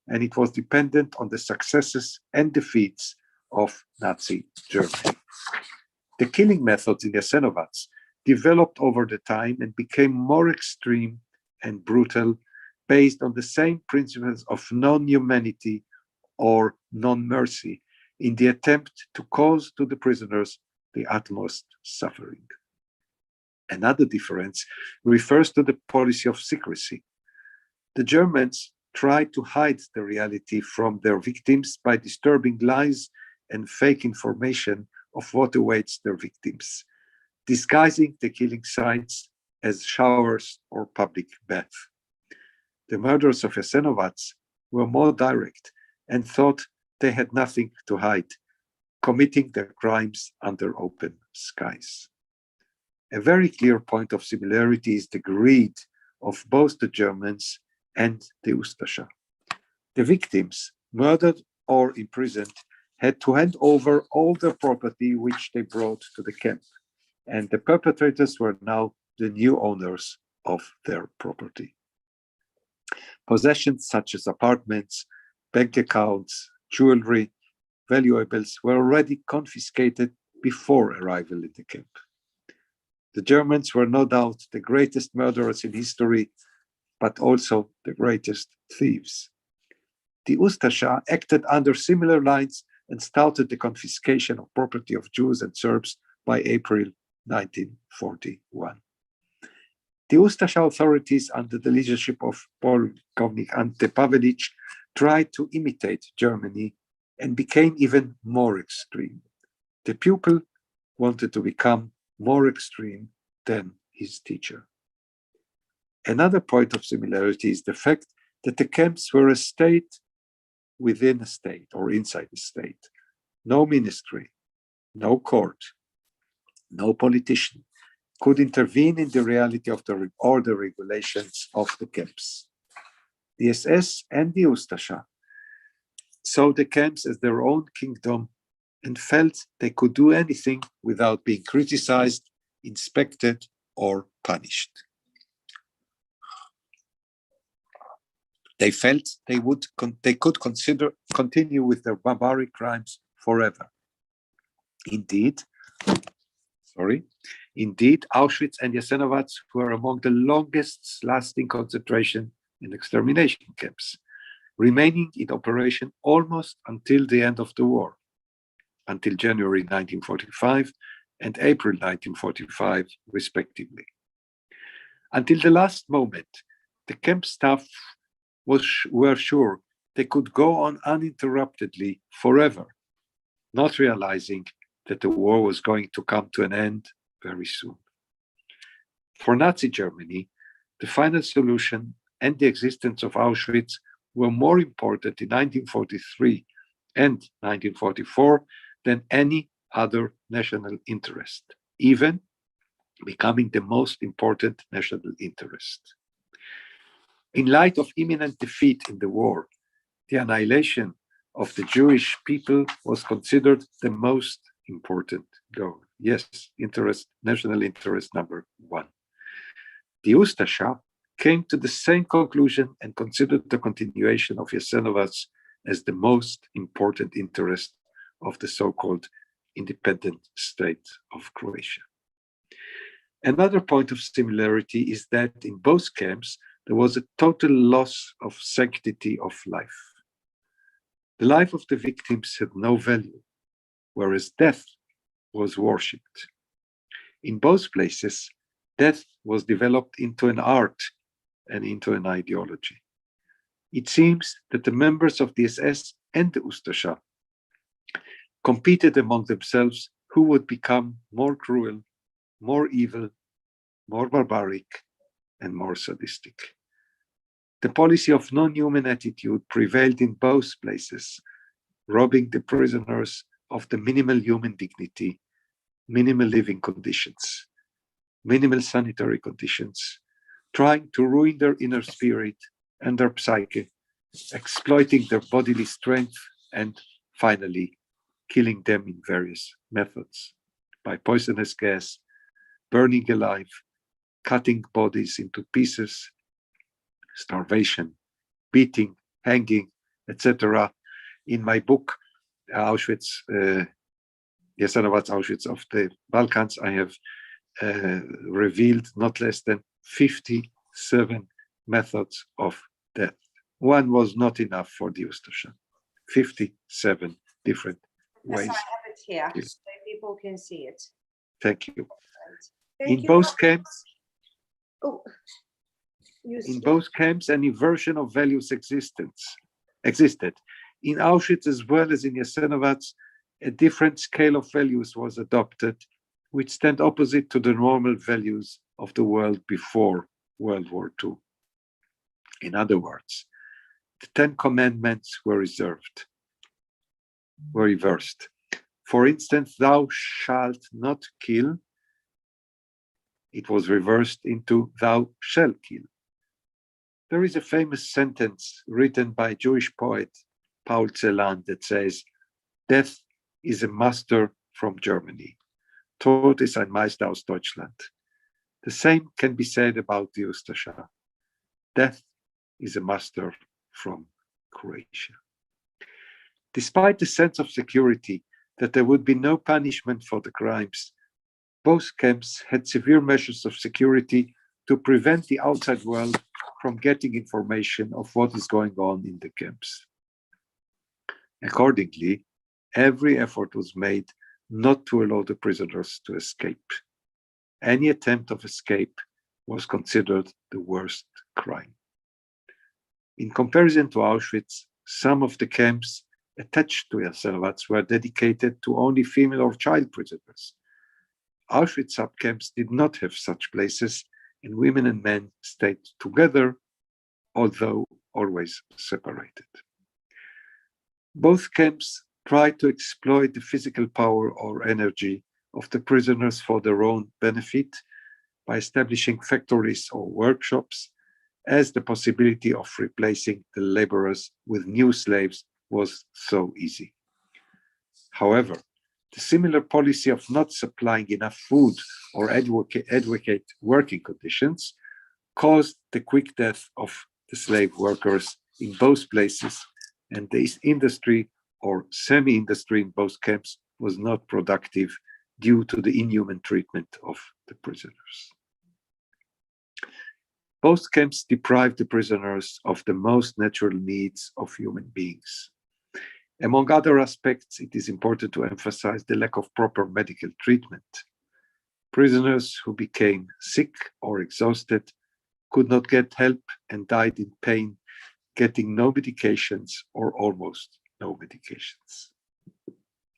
and it was dependent on the successes and defeats of Nazi Germany. The killing methods in Jasenovac developed over the time and became more extreme and brutal, based on the same principles of non-humanity or non-mercy in the attempt to cause to the prisoners the utmost suffering. Another difference refers to the policy of secrecy. The Germans tried to hide the reality from their victims by disturbing lies and fake information of what awaits their victims, disguising the killing sites as showers or public baths. The murderers of Jasenovac were more direct and thought they had nothing to hide, committing their crimes under open skies. A very clear point of similarity is the greed of both the Germans and the Ustascha. The victims, murdered or imprisoned, had to hand over all their property which they brought to the camp, and the perpetrators were now the new owners of their property. Possessions such as apartments, bank accounts, jewelry, valuables were already confiscated before arrival in the camp. The Germans were no doubt the greatest murderers in history, but also the greatest thieves. The Ustascha acted under similar lines and started the confiscation of property of Jews and Serbs by April 1941. The Ustascha authorities, under the leadership of Polkovnik Ante Pavelic, tried to imitate Germany and became even more extreme. The pupil wanted to become more extreme than his teacher. Another point of similarity is the fact that the camps were a state within a state or inside a state. No ministry, no court, no politician could intervene in the reality of the regulations of the camps. The SS and the Ustascha saw the camps as their own kingdom and felt they could do anything without being criticized, inspected, or punished. They felt they could continue with their barbaric crimes forever. Indeed, Auschwitz and Jasenovac were among the longest lasting concentration and extermination camps, remaining in operation almost until the end of the war, until January 1945 and April 1945, respectively. Until the last moment, the camp staff were sure they could go on uninterruptedly forever, not realizing that the war was going to come to an end very soon. For Nazi Germany, the final solution and the existence of Auschwitz were more important in 1943 and 1944 than any other national interest, even becoming the most important national interest. In light of imminent defeat in the war, the annihilation of the Jewish people was considered the most important goal. Yes, national interest number one. The Ustascha came to the same conclusion and considered the continuation of Jasenovac as the most important interest of the so-called independent state of Croatia. Another point of similarity is that in both camps, there was a total loss of sanctity of life. The life of the victims had no value, whereas death was worshipped. In both places, death was developed into an art and into an ideology. It seems that the members of the SS and the Ustascha competed among themselves who would become more cruel, more evil, more barbaric, and more sadistic. The policy of non-human attitude prevailed in both places, robbing the prisoners of the minimal human dignity, minimal living conditions, minimal sanitary conditions, trying to ruin their inner spirit and their psyche, exploiting their bodily strength, and finally killing them in various methods, by poisonous gas, burning alive, cutting bodies into pieces, starvation, beating, hanging, etc. In my book, Auschwitz, Jasenowac's Auschwitz of the Balkans, I have revealed not less than 57 methods of death. One was not enough for the Ustascha. 57 different ways. Yes, I have it here, so people can see it. Thank you. Thank In you. both camps, Oh, in both camps, an inversion of values existed. In Auschwitz as well as in Jasenovac, a different scale of values was adopted, which stand opposite to the normal values of the world before World War II. In other words, the 10 commandments were reversed. For instance, thou shalt not kill. It was reversed into thou shalt kill. There is a famous sentence written by Jewish poet Paul Celan that says, death is a master from Germany. Tod ist ein Meister aus Deutschland. The same can be said about the Ustascha. Death is a master from Croatia. Despite the sense of security that there would be no punishment for the crimes, both camps had severe measures of security to prevent the outside world from getting information of what is going on in the camps. Accordingly, every effort was made not to allow the prisoners to escape. Any attempt of escape was considered the worst crime. In comparison to Auschwitz, some of the camps attached to Jasenovac were dedicated to only female or child prisoners. Auschwitz subcamps did not have such places, and women and men stayed together, although always separated. Both camps tried to exploit the physical power or energy of the prisoners for their own benefit by establishing factories or workshops, as the possibility of replacing the laborers with new slaves was so easy. However, the similar policy of not supplying enough food or adequate working conditions caused the quick death of the slave workers in both places, and the industry or semi-industry in both camps was not productive due to the inhuman treatment of the prisoners. Both camps deprived the prisoners of the most natural needs of human beings. Among other aspects, it is important to emphasize the lack of proper medical treatment. Prisoners who became sick or exhausted could not get help and died in pain, getting no medications or almost no medications.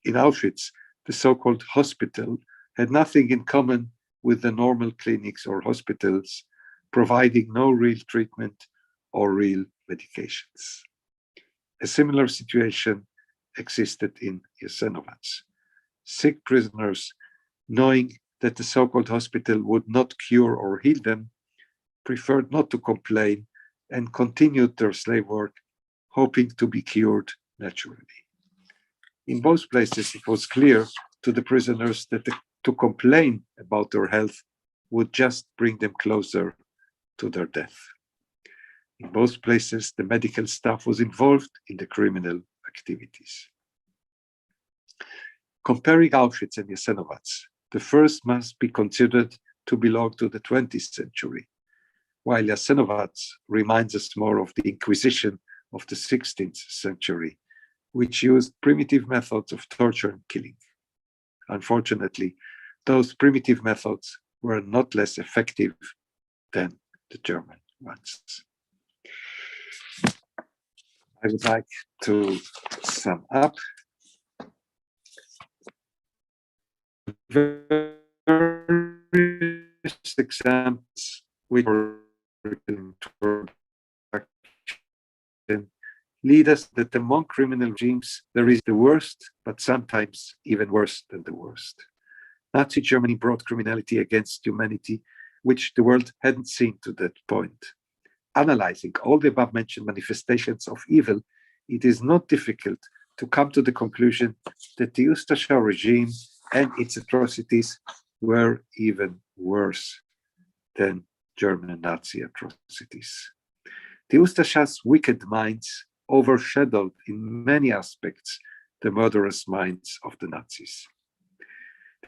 In Auschwitz, the so-called hospital had nothing in common with the normal clinics or hospitals, providing no real treatment or real medications. A similar situation existed in Jasenovac. Sick prisoners, knowing that the so-called hospital would not cure or heal them, preferred not to complain and continued their slave work, hoping to be cured naturally. In both places, it was clear to the prisoners that to complain about their health would just bring them closer to their death. In both places, the medical staff was involved in the criminal activities. Comparing Auschwitz and Jasenovac, the first must be considered to belong to the 20th century, while Jasenovac reminds us more of the Inquisition of the 16th century, which used primitive methods of torture and killing. Unfortunately, those primitive methods were not less effective than the German ones. I would like to sum up. Various examples which are lead us that among criminal regimes there is the worst, but sometimes even worse than the worst. Nazi Germany brought criminality against humanity, which the world hadn't seen to that point. Analyzing all the above-mentioned manifestations of evil, it is not difficult to come to the conclusion that the Ustasha regime and its atrocities were even worse than German Nazi atrocities. The Ustasha's wicked minds overshadowed in many aspects the murderous minds of the Nazis.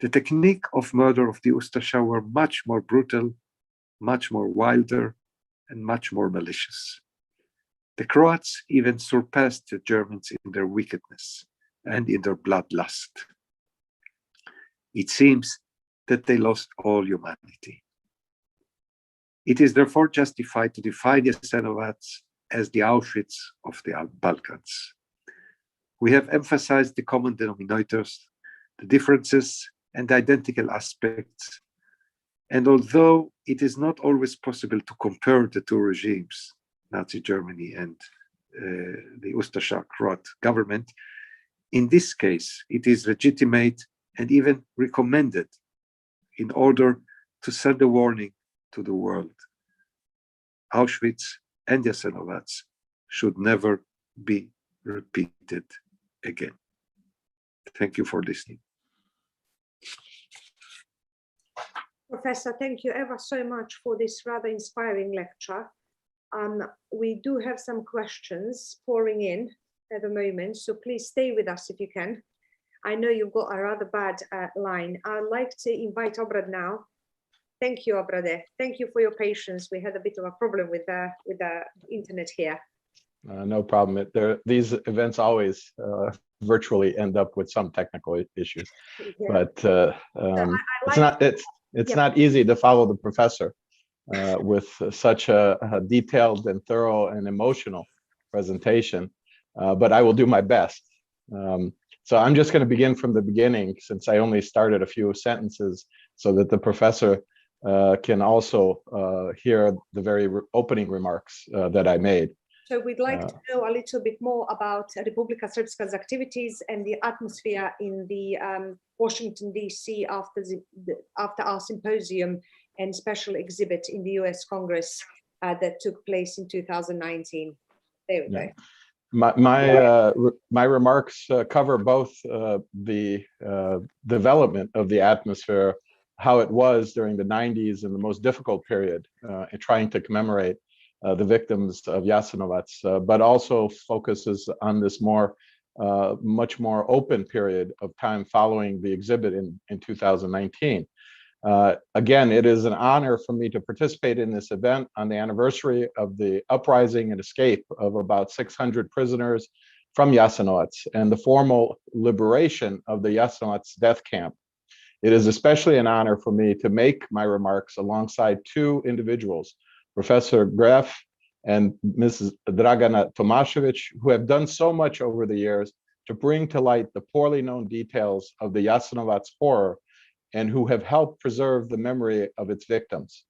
The technique of murder of the Ustasha were much more brutal, much more wilder, and much more malicious. The Croats even surpassed the Germans in their wickedness and in their bloodlust. It seems that they lost all humanity. It is therefore justified to define Jasenovac as the Auschwitz of the Balkans. We have emphasized the common denominators, the differences, and the identical aspects. And although it is not always possible to compare the two regimes, Nazi Germany and the Ustasha Croat government, in this case, it is legitimate and even recommended in order to send a warning to the world. Auschwitz and Jasenovac should never be repeated again. Thank you for listening. Professor, thank you ever so much for this rather inspiring lecture. We do have some questions pouring in at the moment, so please stay with us if you can. I know you've got a rather bad line. I'd like to invite Obrad now. Thank you, Obrade. Thank you for your patience. We had a bit of a problem with the internet here. No problem. These events always virtually end up with some technical issues, yeah. But it's not easy to follow the professor with such a detailed and thorough and emotional presentation. But I will do my best. So I'm just going to begin from the beginning, since I only started a few sentences, so that the professor can also hear the very opening remarks that I made. So we'd like to know a little bit more about Republika Srpska's activities and the atmosphere in the Washington, D.C. after our symposium and special exhibit in the U.S. Congress that took place in 2019. There we go. My remarks cover both the development of the atmosphere, how it was during the 90s and the most difficult period in trying to commemorate the victims of Jasenovac, but also focuses on this much more open period of time following the exhibit in 2019. Again, it is an honor for me to participate in this event on the anniversary of the uprising and escape of about 600 prisoners from Jasenovac and the formal liberation of the Jasenovac death camp. It is especially an honor for me to make my remarks alongside two individuals, Professor Gref and Mrs. Dragana Tomašević, who have done so much over the years to bring to light the poorly known details of the Jasenovac horror and who have helped preserve the memory of its victims.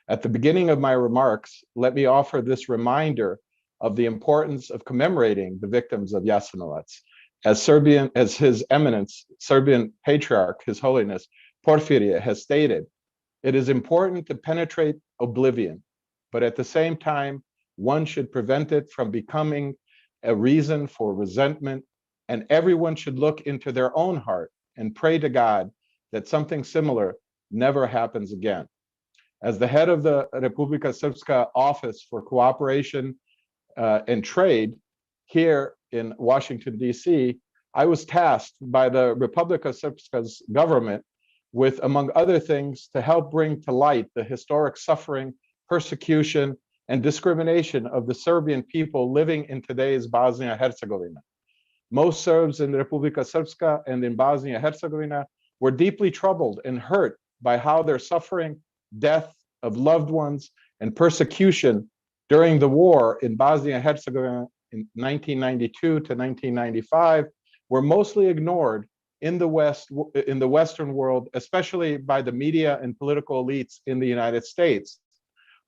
At the beginning of my remarks, let me offer this reminder of the importance of commemorating the victims of Jasenovac. As His Eminence, Serbian Patriarch, His Holiness Porfirije has stated, it is important to penetrate oblivion, but at the same time, one should prevent it from becoming a reason for resentment, and everyone should look into their own heart and pray to God that something similar never happens again. As the head of the Republika Srpska Office for Cooperation and Trade here in Washington, D.C., I was tasked by the Republika Srpska's government with, among other things, to help bring to light the historic suffering, persecution, and discrimination of the Serbian people living in today's Bosnia-Herzegovina. Most Serbs in the Republika Srpska and in Bosnia-Herzegovina were deeply troubled and hurt by how their suffering, death of loved ones, and persecution during the war in Bosnia and Herzegovina in 1992 to 1995 were mostly ignored in the Western world, especially by the media and political elites in the United States.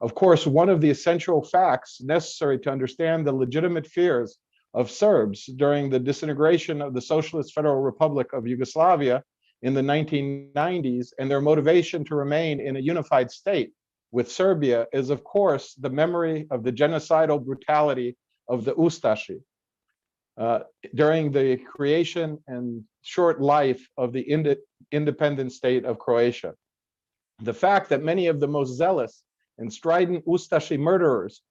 Of course, one of the essential facts necessary to understand the legitimate fears of Serbs during the disintegration of the Socialist Federal Republic of Yugoslavia in the 1990s and their motivation to remain in a unified state with Serbia is, of course, the memory of the genocidal brutality of the Ustashi during the creation and short life of the independent state of Croatia. The fact that many of the most zealous and strident Ustashi murderers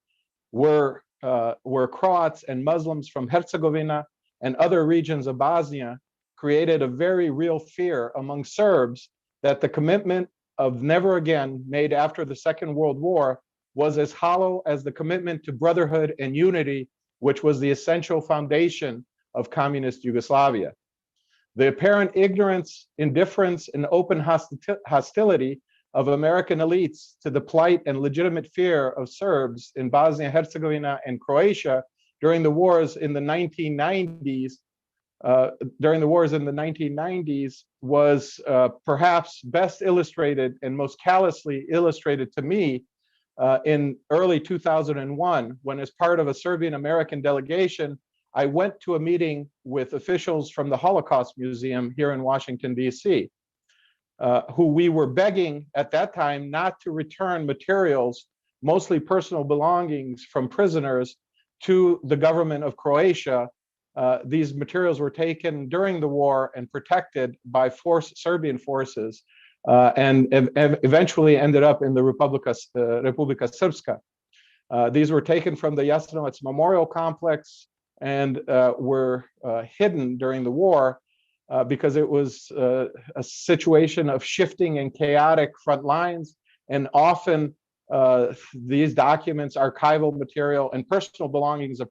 were Croats and Muslims from Herzegovina and other regions of Bosnia created a very real fear among Serbs that the commitment of never again made after the Second World War was as hollow as the commitment to brotherhood and unity, which was the essential foundation of communist Yugoslavia. The apparent ignorance, indifference, and open hostility of American elites to the plight and legitimate fear of Serbs in Bosnia, Herzegovina, and Croatia during the wars in the 1990s, was perhaps best illustrated and most callously illustrated to me in early 2001, when as part of a Serbian American delegation, I went to a meeting with officials from the Holocaust Museum here in Washington, D.C., who we were begging at that time not to return materials, mostly personal belongings from prisoners, to the government of Croatia. These materials were taken during the war and protected by Serbian forces, and eventually ended up in the Republika Srpska. These were taken from the Jasenovac Memorial Complex and were hidden during the war because it was a situation of shifting and chaotic front lines, and often these documents, archival material, and personal belongings of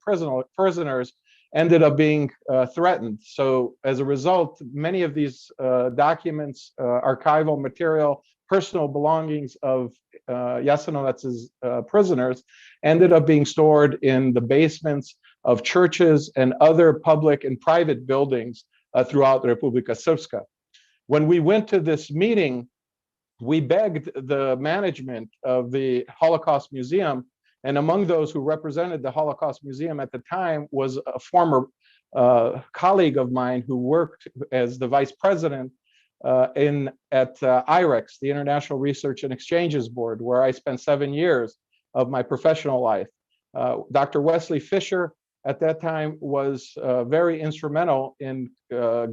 prisoners ended up being threatened. So as a result, many of these documents, archival material, personal belongings of Jasenovac's prisoners ended up being stored in the basements of churches and other public and private buildings throughout the Republika Srpska. When we went to this meeting, we begged the management of the Holocaust Museum, and among those who represented the Holocaust Museum at the time was a former colleague of mine who worked as the vice president at IREX, the International Research and Exchanges Board, where I spent 7 years of my professional life. Dr. Wesley Fisher at that time was very instrumental in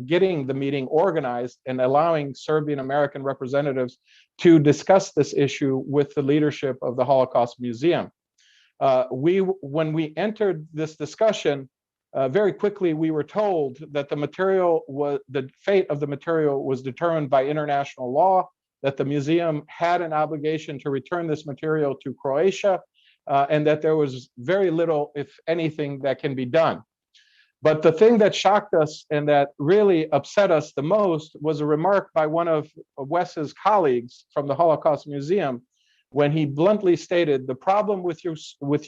getting the meeting organized and allowing Serbian American representatives to discuss this issue with the leadership of the Holocaust Museum. When we entered this discussion, very quickly we were told that the fate of the material was determined by international law, that the museum had an obligation to return this material to Croatia, and that there was very little, if anything, that can be done. But the thing that shocked us and that really upset us the most was a remark by one of Wes's colleagues from the Holocaust Museum, when he bluntly stated, "The problem with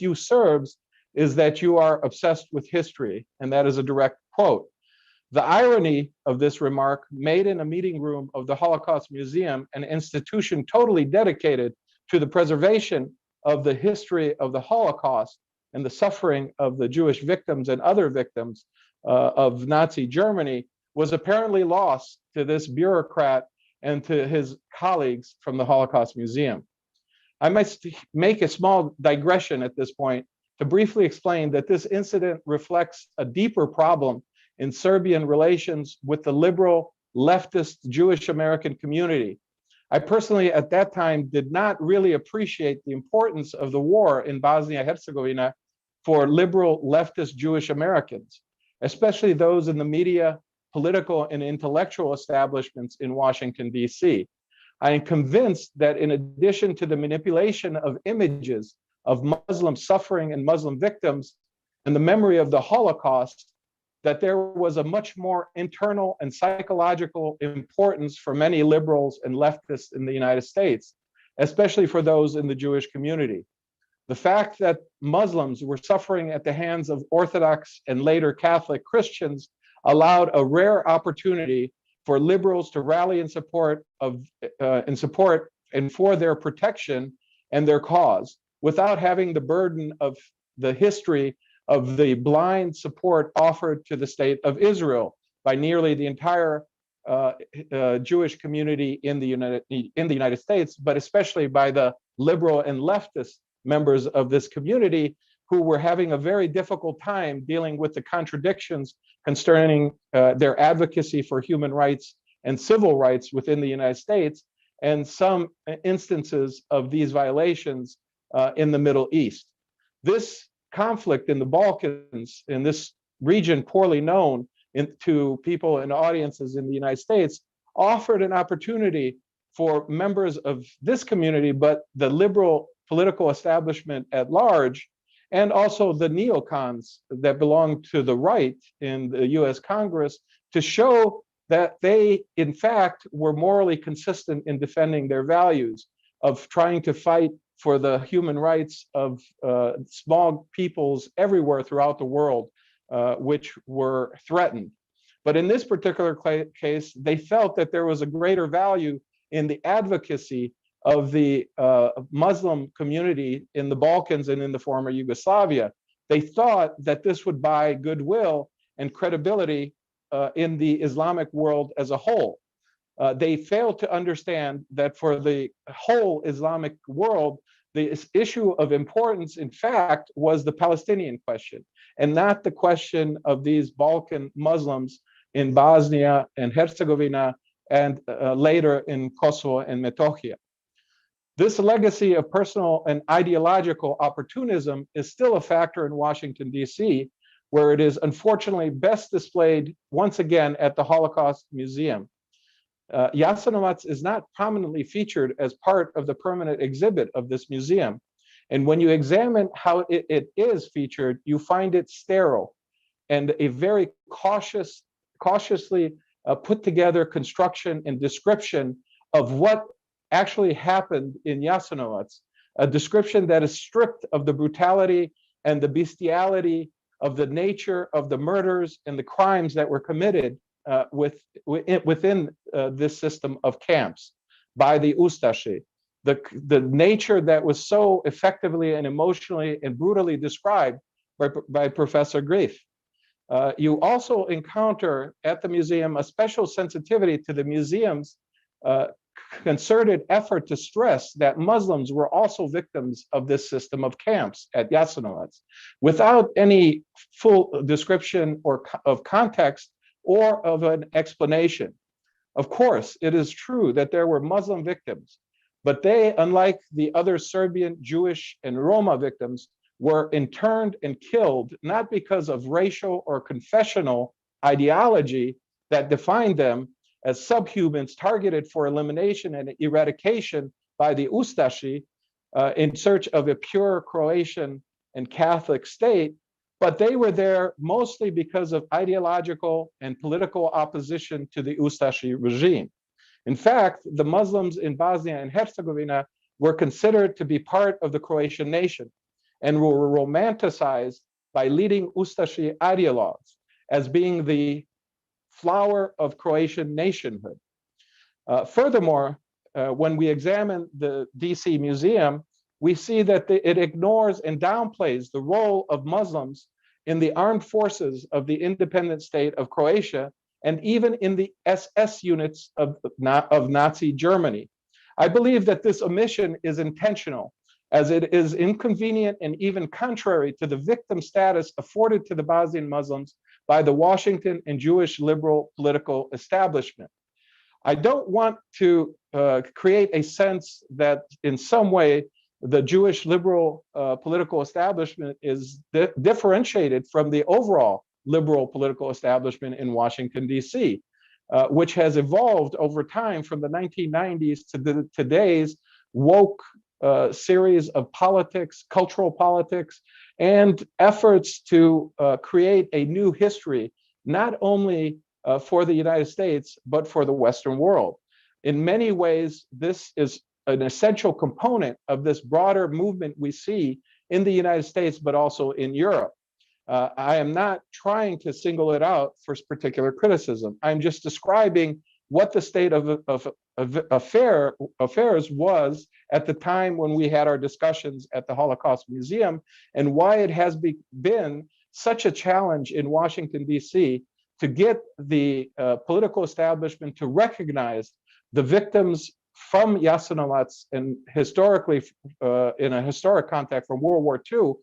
you Serbs is that you are obsessed with history," and that is a direct quote. The irony of this remark, made in a meeting room of the Holocaust Museum, an institution totally dedicated to the preservation of the history of the Holocaust and the suffering of the Jewish victims and other victims of Nazi Germany, was apparently lost to this bureaucrat and to his colleagues from the Holocaust Museum. I must make a small digression at this point to briefly explain that this incident reflects a deeper problem in Serbian relations with the liberal, leftist Jewish American community. I personally, at that time, did not really appreciate the importance of the war in Bosnia-Herzegovina for liberal, leftist Jewish Americans, especially those in the media, political, and intellectual establishments in Washington, D.C. I am convinced that in addition to the manipulation of images of Muslim suffering and Muslim victims and the memory of the Holocaust, that there was a much more internal and psychological importance for many liberals and leftists in the United States, especially for those in the Jewish community. The fact that Muslims were suffering at the hands of Orthodox and later Catholic Christians allowed a rare opportunity for liberals to rally in support and for their protection and their cause, without having the burden of the history of the blind support offered to the state of Israel by nearly the entire Jewish community in the United States, but especially by the liberal and leftist members of this community, who were having a very difficult time dealing with the contradictions concerning their advocacy for human rights and civil rights within the United States, and some instances of these violations in the Middle East. This conflict in the Balkans, in this region poorly known to people and audiences in the United States, offered an opportunity for members of this community, but the liberal political establishment at large, and also the neocons that belong to the right in the US Congress, to show that they, in fact, were morally consistent in defending their values of trying to fight for the human rights of small peoples everywhere throughout the world, which were threatened. But in this particular case, they felt that there was a greater value in the advocacy of the Muslim community in the Balkans and in the former Yugoslavia. They thought that this would buy goodwill and credibility in the Islamic world as a whole. They failed to understand that for the whole Islamic world, the issue of importance, in fact, was the Palestinian question, and not the question of these Balkan Muslims in Bosnia and Herzegovina, and later in Kosovo and Metohija. This legacy of personal and ideological opportunism is still a factor in Washington, D.C., where it is unfortunately best displayed once again at the Holocaust Museum. Jasenovac is not prominently featured as part of the permanent exhibit of this museum. And when you examine how it is featured, you find it sterile and a very cautiously put together construction and description of what actually happened in Jasenovac, a description that is stripped of the brutality and the bestiality of the nature of the murders and the crimes that were committed within this system of camps by the Ustashi. The nature that was so effectively and emotionally and brutally described by Professor Greif. You also encounter at the museum a special sensitivity to the museum's concerted effort to stress that Muslims were also victims of this system of camps at Jasenovac, without any full description or of context or of an explanation. Of course, it is true that there were Muslim victims, but they, unlike the other Serbian, Jewish, and Roma victims, were interned and killed not because of racial or confessional ideology that defined them as subhumans targeted for elimination and eradication by the Ustashi in search of a pure Croatian and Catholic state, but they were there mostly because of ideological and political opposition to the Ustashi regime. In fact, the Muslims in Bosnia and Herzegovina were considered to be part of the Croatian nation and were romanticized by leading Ustashi ideologues as being the flower of Croatian nationhood. Furthermore, when we examine the DC Museum, we see that it ignores and downplays the role of Muslims in the armed forces of the independent state of Croatia and even in the SS units of Nazi Germany. I believe that this omission is intentional, as it is inconvenient and even contrary to the victim status afforded to the Bosnian Muslims by the Washington and Jewish liberal political establishment. I don't want to create a sense that in some way the Jewish liberal political establishment is differentiated from the overall liberal political establishment in Washington, D.C., which has evolved over time from the 1990s to today's woke series of politics, cultural politics, and efforts to create a new history not only for the United States, but for the Western world. In many ways, this is an essential component of this broader movement we see in the United States, but also in Europe. I am not trying to single it out for particular criticism. I'm just describing what the state of affairs was at the time when we had our discussions at the Holocaust Museum, and why it has been such a challenge in Washington, D.C. to get the political establishment to recognize the victims from Jasenovac, and historically, in a historic context from World War II,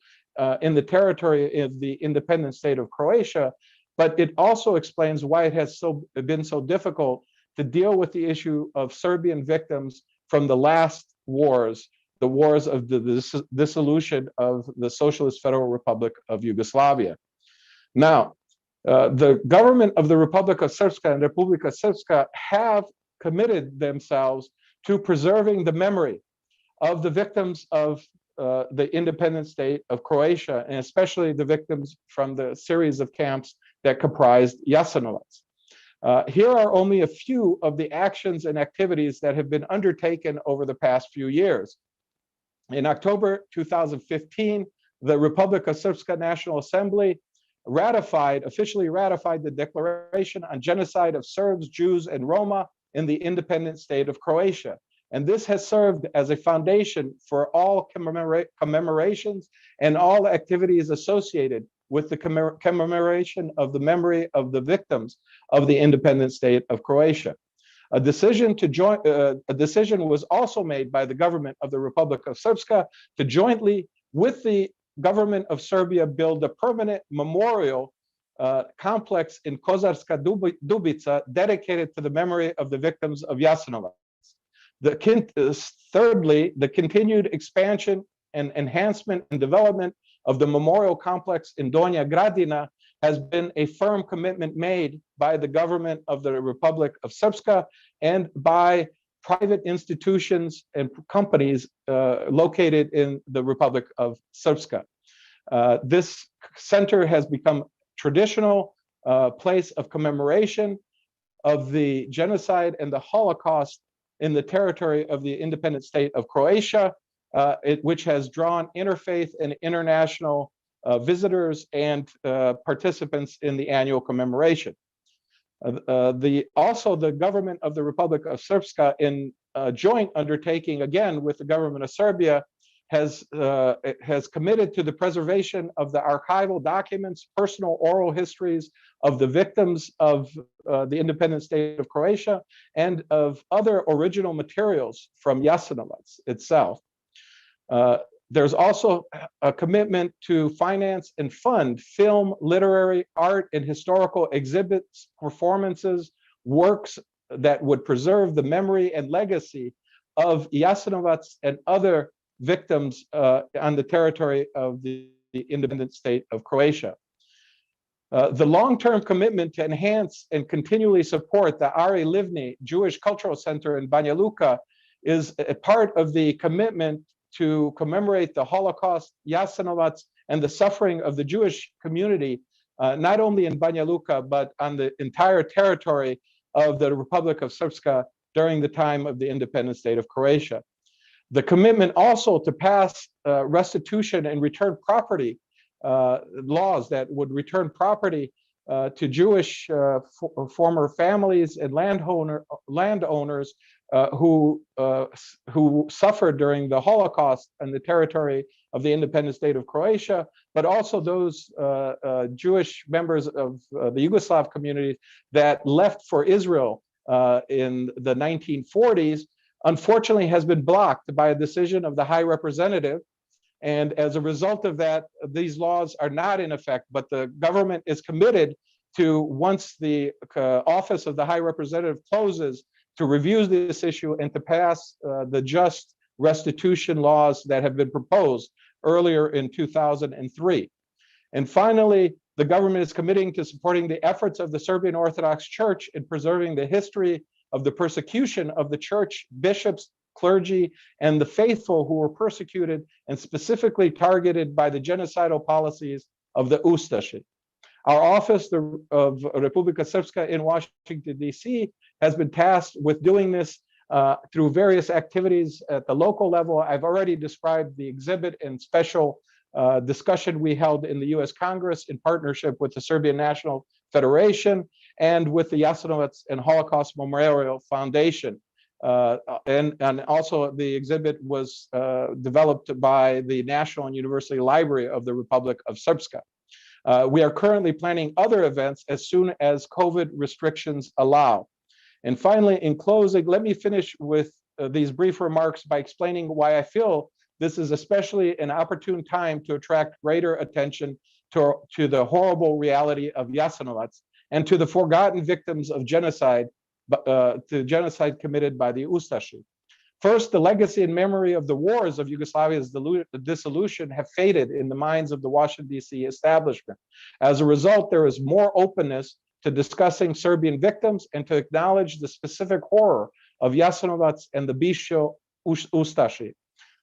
in the territory of the independent state of Croatia. But it also explains why it has been so difficult to deal with the issue of Serbian victims from the last wars, the wars of the dissolution of the Socialist Federal Republic of Yugoslavia. Now, the government of the Republika Srpska and Republika Srpska have committed themselves to preserving the memory of the victims of the independent state of Croatia, and especially the victims from the series of camps that comprised Jasenovac. Here are only a few of the actions and activities that have been undertaken over the past few years. In October 2015, the Republika Srpska National Assembly officially ratified the Declaration on Genocide of Serbs, Jews, and Roma in the independent state of Croatia. And this has served as a foundation for all commemorations and all activities associated with the commemoration of the memory of the victims of the independent state of Croatia. A decision was also made by the government of the Republic of Srpska to jointly with the government of Serbia build a permanent memorial complex in Kozarska Dubica dedicated to the memory of the victims of Jasenovac. Thirdly, the continued expansion and enhancement and development of the memorial complex in Donja Gradina has been a firm commitment made by the government of the Republic of Srpska and by private institutions and companies located in the Republic of Srpska. This center has become traditional place of commemoration of the genocide and the Holocaust in the territory of the independent state of Croatia, which has drawn interfaith and international visitors and participants in the annual commemoration. Also, the government of the Republic of Srpska, in a joint undertaking again with the government of Serbia, has committed to the preservation of the archival documents, personal oral histories of the victims of the independent state of Croatia and of other original materials from Jasenovac itself. There's also a commitment to finance and fund film, literary, art, and historical exhibits, performances, works that would preserve the memory and legacy of Jasenovac and other victims on the territory of the independent state of Croatia. The long-term commitment to enhance and continually support the Ari Livni Jewish Cultural Center in Banja Luka is a part of the commitment to commemorate the Holocaust, Jasenovac, and the suffering of the Jewish community, not only in Banja Luka, but on the entire territory of the Republic of Srpska during the time of the independent state of Croatia. The commitment also to pass restitution and return property laws that would return property to Jewish former families and landowners who suffered during the Holocaust on the territory of the independent state of Croatia, but also those Jewish members of the Yugoslav community that left for Israel in the 1940s, unfortunately has been blocked by a decision of the High Representative. And as a result of that, these laws are not in effect, but the government is committed to, once the office of the High Representative closes, to review this issue and to pass the just restitution laws that have been proposed earlier in 2003. And finally, the government is committing to supporting the efforts of the Serbian Orthodox Church in preserving the history of the persecution of the church, bishops, clergy, and the faithful who were persecuted and specifically targeted by the genocidal policies of the Ustashi. Our office of Republika Srpska in Washington, D.C. has been tasked with doing this through various activities at the local level. I've already described the exhibit and special discussion we held in the US Congress in partnership with the Serbian National Federation and with the Jasenovac and Holocaust Memorial Foundation. And also the exhibit was developed by the National and University Library of the Republic of Srpska. We are currently planning other events as soon as COVID restrictions allow. And finally, in closing, let me finish with these brief remarks by explaining why I feel this is especially an opportune time to attract greater attention to the horrible reality of Jasenovac and to the forgotten victims of genocide, to genocide committed by the Ustashi. First, the legacy and memory of the wars of Yugoslavia's dissolution have faded in the minds of the Washington, D.C. establishment. As a result, there is more openness to discussing Serbian victims and to acknowledge the specific horror of Jasenovac and the bestial Ustashi.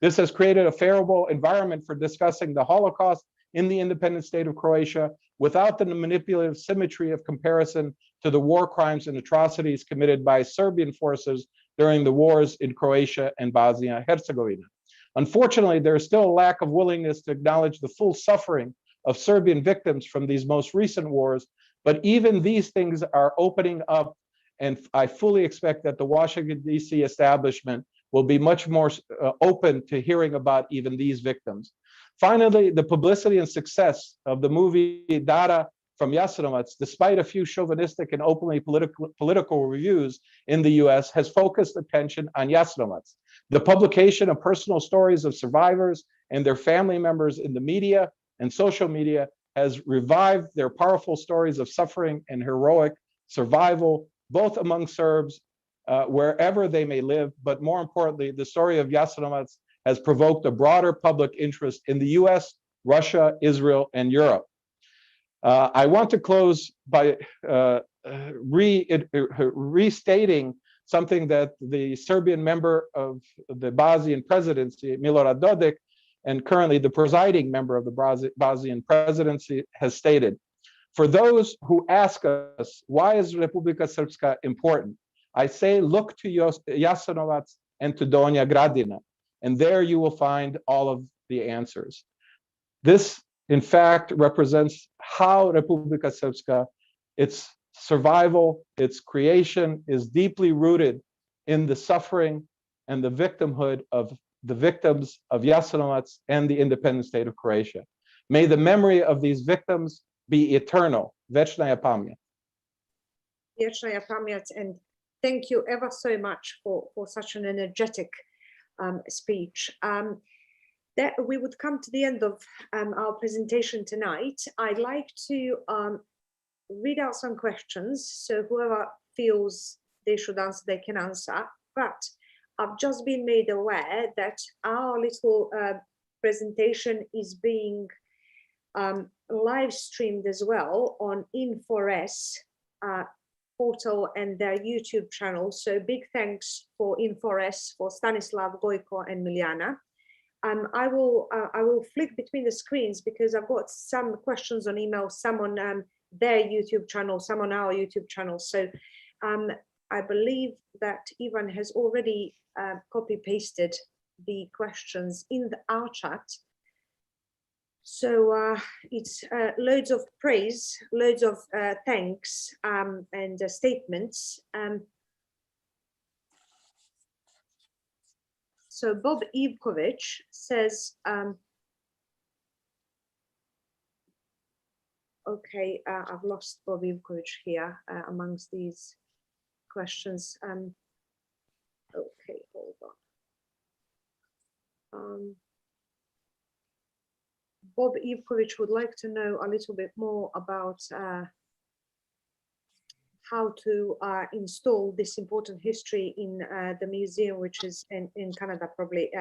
This has created a favorable environment for discussing the Holocaust in the independent state of Croatia without the manipulative symmetry of comparison to the war crimes and atrocities committed by Serbian forces during the wars in Croatia and Bosnia and Herzegovina. Unfortunately, there is still a lack of willingness to acknowledge the full suffering of Serbian victims from these most recent wars, but even these things are opening up, and I fully expect that the Washington, D.C. establishment will be much more open to hearing about even these victims. Finally, the publicity and success of the movie Dara from Jasenovac, despite a few chauvinistic and openly political reviews in the US, has focused attention on Jasenovac. The publication of personal stories of survivors and their family members in the media and social media has revived their powerful stories of suffering and heroic survival, both among Serbs, wherever they may live. But more importantly, the story of Jasenovac has provoked a broader public interest in the US, Russia, Israel, and Europe. I want to close by restating something that the Serbian member of the Bosnian presidency, Milorad Dodik, and currently the presiding member of the Bosnian presidency, has stated. For those who ask us, why is Republika Srpska important? I say, look to Jasenovac and to Donja Gradina, and there you will find all of the answers. This, in fact, represents how Republika Srpska, its survival, its creation, is deeply rooted in the suffering and the victimhood of the victims of Jasenovac and the independent state of Croatia. May the memory of these victims be eternal. Večna pamjat. Večna pamjat, and thank you ever so much for such an energetic speech. That we would come to the end of our presentation tonight. I'd like to read out some questions, so whoever feels they should answer, they can answer. But I've just been made aware that our little presentation is being live streamed as well on Infores portal and their YouTube channel. So big thanks for Infores, for Stanislav, Gojko, and Miljana. I will flick between the screens because I've got some questions on email, some on their YouTube channel, some on our YouTube channel. So I believe that Ivan has already copy pasted the questions in our chat. So it's loads of praise, loads of thanks and statements. So Bob Ivkovic says, okay, I've lost Bob Ivkovic here amongst these questions. Okay, hold on. Bob Ivkovic would like to know a little bit more about how to install this important history in the museum, which is in Canada, probably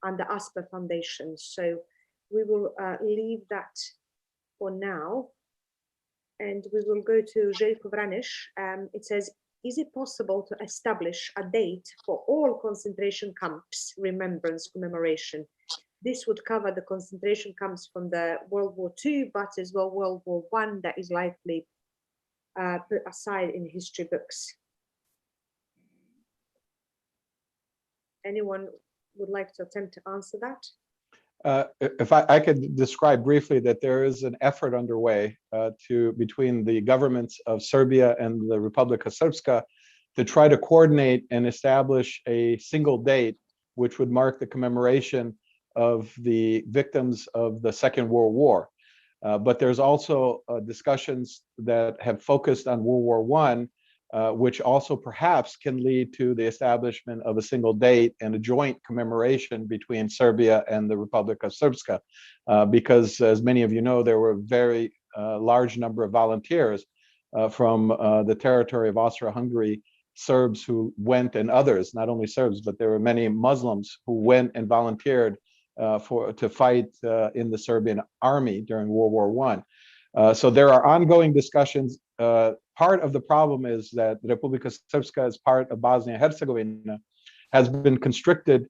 under Asper Foundation. So we will leave that for now. And we will go to Željko Vraniš. It says, is it possible to establish a date for all concentration camps remembrance commemoration? This would cover the concentration camps from the World War II, but as well World War I, that is likely put aside in history books. Anyone would like to attempt to answer that? If I could describe briefly that there is an effort underway between the governments of Serbia and the Republika Srpska to try to coordinate and establish a single date which would mark the commemoration of the victims of the Second World War. But there's also discussions that have focused on World War I, which also perhaps can lead to the establishment of a single date and a joint commemoration between Serbia and the Republika Srpska, because as many of you know, there were a very large number of volunteers from the territory of Austria-Hungary, Serbs who went, and others, not only Serbs, but there were many Muslims who went and volunteered to fight in the Serbian army during World War I. So there are ongoing discussions. Part of the problem is that the Republika Srpska, as part of Bosnia and Herzegovina, has been constricted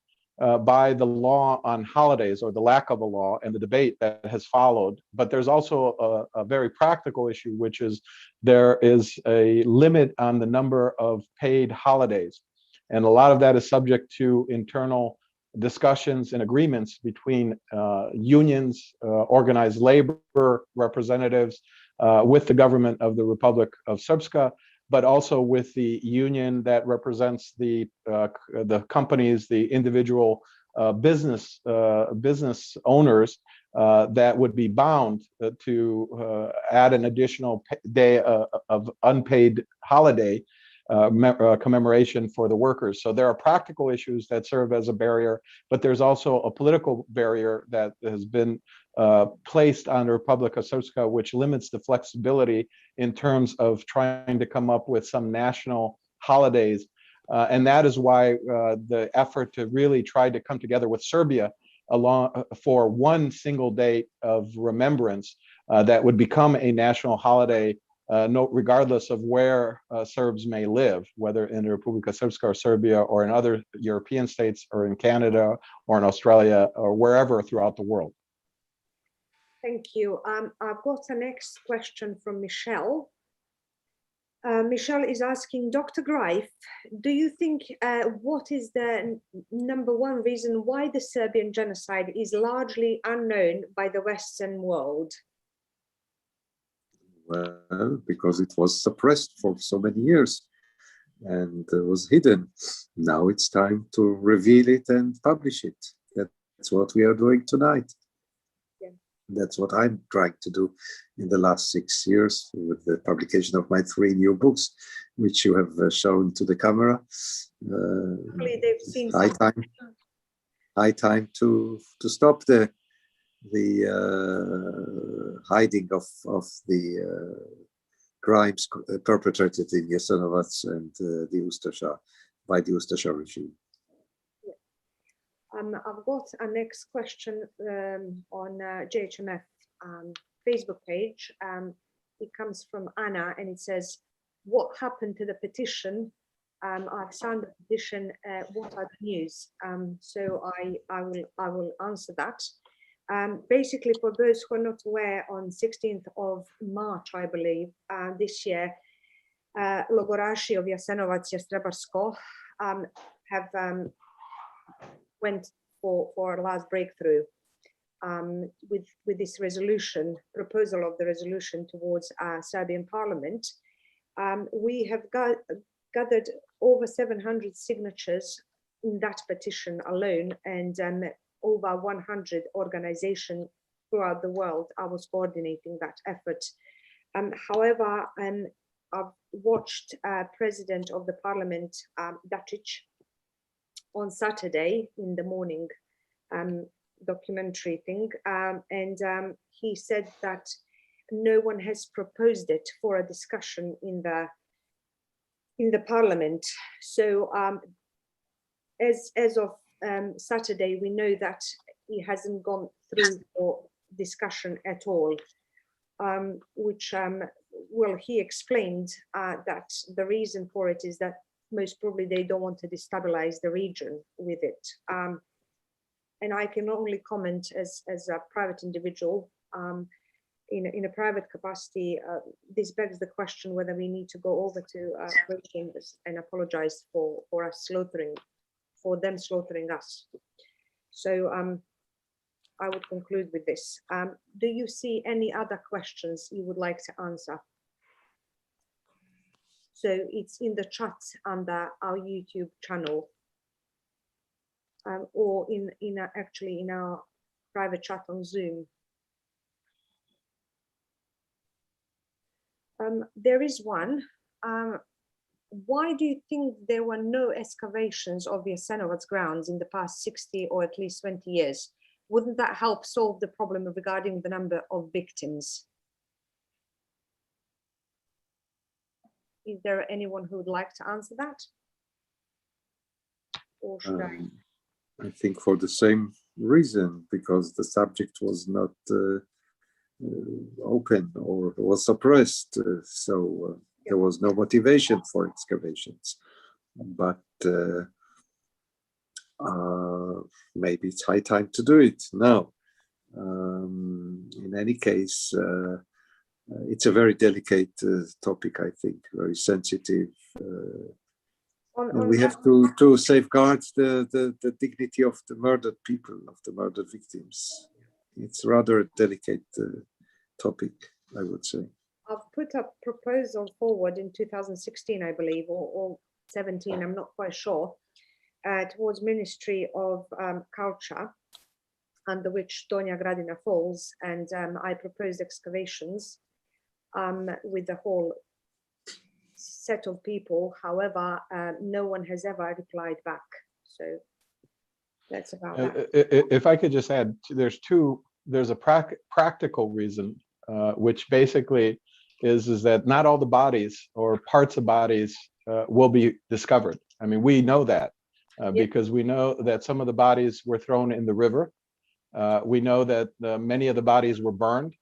by the law on holidays, or the lack of a law, and the debate that has followed. But there's also a very practical issue, which is there is a limit on the number of paid holidays. And a lot of that is subject to internal discussions and agreements between unions, organized labor representatives, with the government of the Republic of Srpska, but also with the union that represents the companies, the individual business owners that would be bound to add an additional day of unpaid holiday commemoration for the workers. So there are practical issues that serve as a barrier, but there's also a political barrier that has been placed on the Republika Srpska, which limits the flexibility in terms of trying to come up with some national holidays. And that is why the effort to really try to come together with Serbia for one single date of remembrance that would become a national holiday, regardless of where Serbs may live, whether in the Republika Srpska or Serbia or in other European states or in Canada or in Australia or wherever throughout the world. Thank you. I've got a next question from Michelle. Michelle is asking, Dr. Greif, do you think what is the number one reason why the Serbian genocide is largely unknown by the Western world? Well, because it was suppressed for so many years and was hidden. Now it's time to reveal it and publish it. That's what we are doing tonight. Yeah. That's what I'm trying to do in the last 6 years with the publication of my 3 new books, which you have shown to the camera. Hopefully they've seen high time to stop the hiding of the crimes perpetrated in Jasenovac and the Ustasha by the Ustasha regime. Yeah. I've got a next question on JHMF Facebook page. It comes from Anna, and it says, "What happened to the petition? I've signed the petition. What are the news?" So I will answer that. Basically, for those who are not aware, on 16th of March, I believe, this year, Logoraši of Jasenovac, Jastrebarsko have went for a last breakthrough with this resolution, proposal of the resolution towards Serbian parliament. We have gathered over 700 signatures in that petition alone, and over 100 organizations throughout the world. I was coordinating that effort. However, I've watched President of the Parliament, Dačić, on Saturday in the morning documentary thing, and he said that no one has proposed it for a discussion in the Parliament. So as of Saturday, we know that it hasn't gone through for discussion at all, which, well, he explained that the reason for it is that most probably they don't want to destabilize the region with it. and I can only comment as a private individual. In a private capacity, this begs the question whether we need to go over to Croatia and apologize for them slaughtering us. So I would conclude with this. Do you see any other questions you would like to answer? So it's in the chat under our YouTube channel, or actually in our private chat on Zoom. There is one. Why do you think there were no excavations of Jasenovac's grounds in the past 60 or at least 20 years? Wouldn't that help solve the problem regarding the number of victims? Is there anyone who would like to answer that? Or should I think for the same reason, because the subject was not open or was suppressed, so there was no motivation for excavations. But maybe it's high time to do it now. In any case, it's a very delicate topic, I think, very sensitive. And we have to safeguard the dignity of the murdered people, of the murdered victims. It's rather a delicate topic, I would say. I've put a proposal forward in 2016, I believe, or 17, I'm not quite sure, towards Ministry of Culture, under which Donja Gradina falls, and I proposed excavations with the whole set of people. However, no one has ever replied back. So that's about that. If I could just add, there's a practical reason, which basically is that not all the bodies or parts of bodies will be discovered. I mean, we know that because we know that some of the bodies were thrown in the river. We know that many of the bodies were burned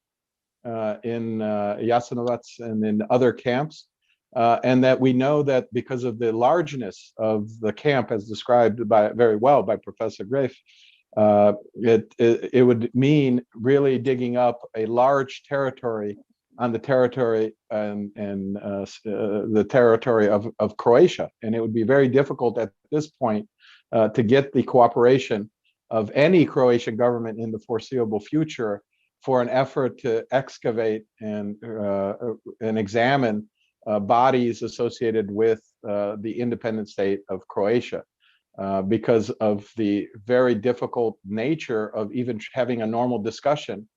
in Jasenovac and in other camps. And that we know that because of the largeness of the camp, as described very well by Professor Graef, it would mean really digging up a large territory on the territory and the territory of Croatia, and it would be very difficult at this point to get the cooperation of any Croatian government in the foreseeable future for an effort to excavate and examine bodies associated with the independent state of Croatia, because of the very difficult nature of even having a normal discussion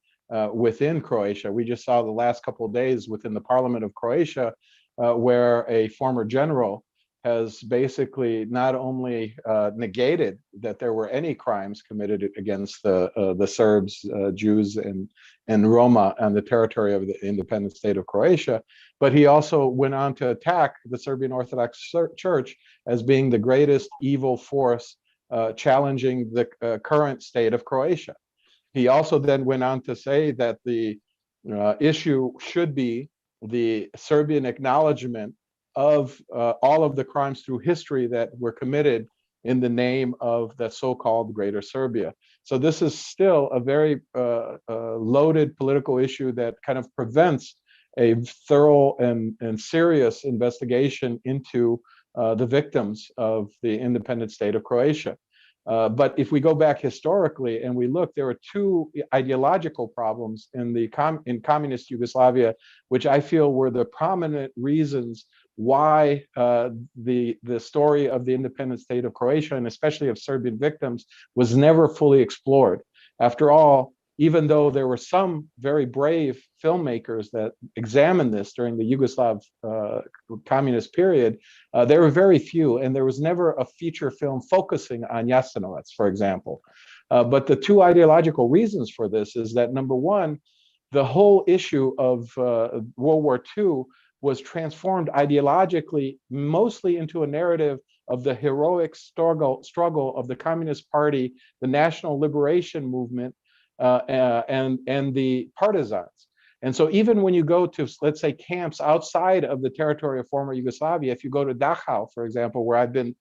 within Croatia. We just saw the last couple of days within the Parliament of Croatia, where a former general has basically not only negated that there were any crimes committed against the Serbs, Jews, and Roma on the territory of the independent state of Croatia, but he also went on to attack the Serbian Orthodox Church as being the greatest evil force challenging the current state of Croatia. He also then went on to say that the issue should be the Serbian acknowledgement of all of the crimes through history that were committed in the name of the so-called Greater Serbia. So this is still a very loaded political issue that kind of prevents a thorough and serious investigation into the victims of the independent state of Croatia. But if we go back historically and we look, there are two ideological problems in communist Yugoslavia, which I feel were the prominent reasons why the story of the independent state of Croatia, and especially of Serbian victims, was never fully explored. After all, even though there were some very brave filmmakers that examined this during the Yugoslav communist period, there were very few, and there was never a feature film focusing on Jasenovac, for example. But the two ideological reasons for this is that, number one, the whole issue of World War II was transformed ideologically mostly into a narrative of the heroic struggle of the Communist Party, the National Liberation Movement, and the partisans. And so even when you go to, let's say, camps outside of the territory of former Yugoslavia, if you go to Dachau, for example, where I've been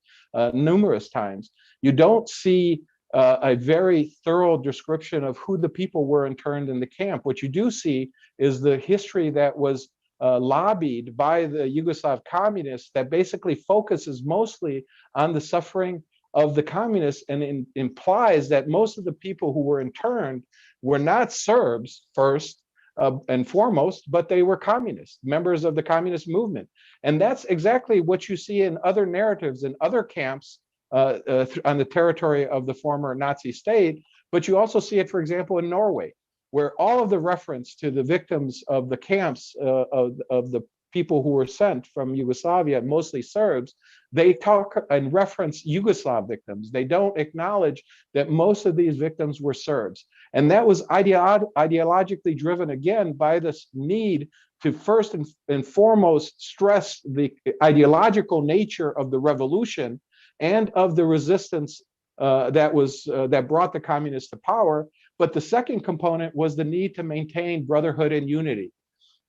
numerous times, you don't see a very thorough description of who the people were interned in the camp. What you do see is the history that was lobbied by the Yugoslav communists that basically focuses mostly on the suffering of the communists and implies that most of the people who were interned were not Serbs first and foremost, but they were communists, members of the communist movement. And that's exactly what you see in other narratives in other camps on the territory of the former Nazi state. But you also see it, for example, in Norway, where all of the reference to the victims of the camps of the people who were sent from Yugoslavia, mostly Serbs, they talk and reference Yugoslav victims. They don't acknowledge that most of these victims were Serbs. And that was ideologically driven again by this need to first and foremost stress the ideological nature of the revolution and of the resistance that brought the communists to power. But the second component was the need to maintain brotherhood and unity.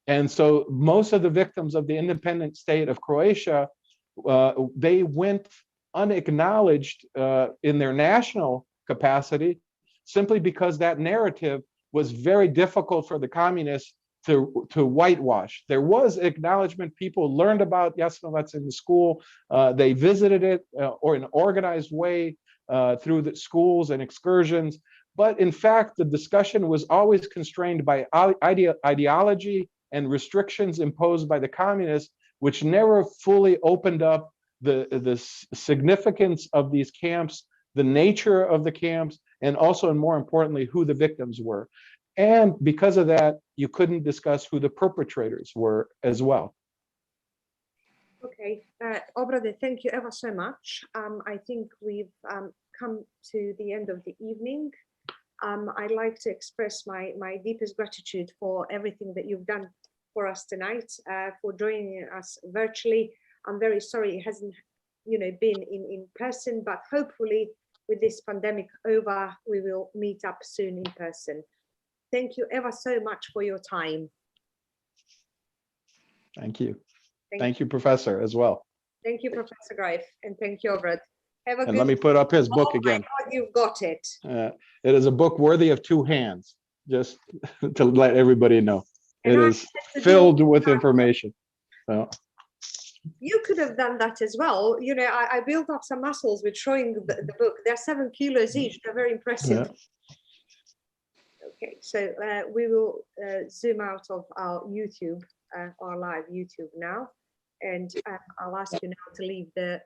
And so most of the victims of the independent state of Croatia, they went unacknowledged in their national capacity, simply because that narrative was very difficult for the communists to whitewash. There was acknowledgement. People learned about Jasenovac in the school. They visited it or in an organized way through the schools and excursions. But in fact, the discussion was always constrained by ideology and restrictions imposed by the communists, which never fully opened up the significance of these camps, the nature of the camps, and also, and more importantly, who the victims were. And because of that, you couldn't discuss who the perpetrators were as well. Okay, Obrade, thank you ever so much. I think we've come to the end of the evening. I'd like to express my deepest gratitude for everything that you've done for us tonight, for joining us virtually. I'm very sorry it hasn't, been in person, but hopefully with this pandemic over, we will meet up soon in person. Thank you ever so much for your time. Thank you. Thank you, Professor, as well. Thank you, Professor Greif, and thank you, Obrad. Have a and good... let me put up his book again. My God, you've got it. It is a book worthy of two hands, just to let everybody know. It is filled with information. So. You could have done that as well. I built up some muscles with showing the book. They're 7 kilos each. They're very impressive. Yeah. Okay, so we will zoom out of our YouTube, our live YouTube now. And I'll ask you now to leave the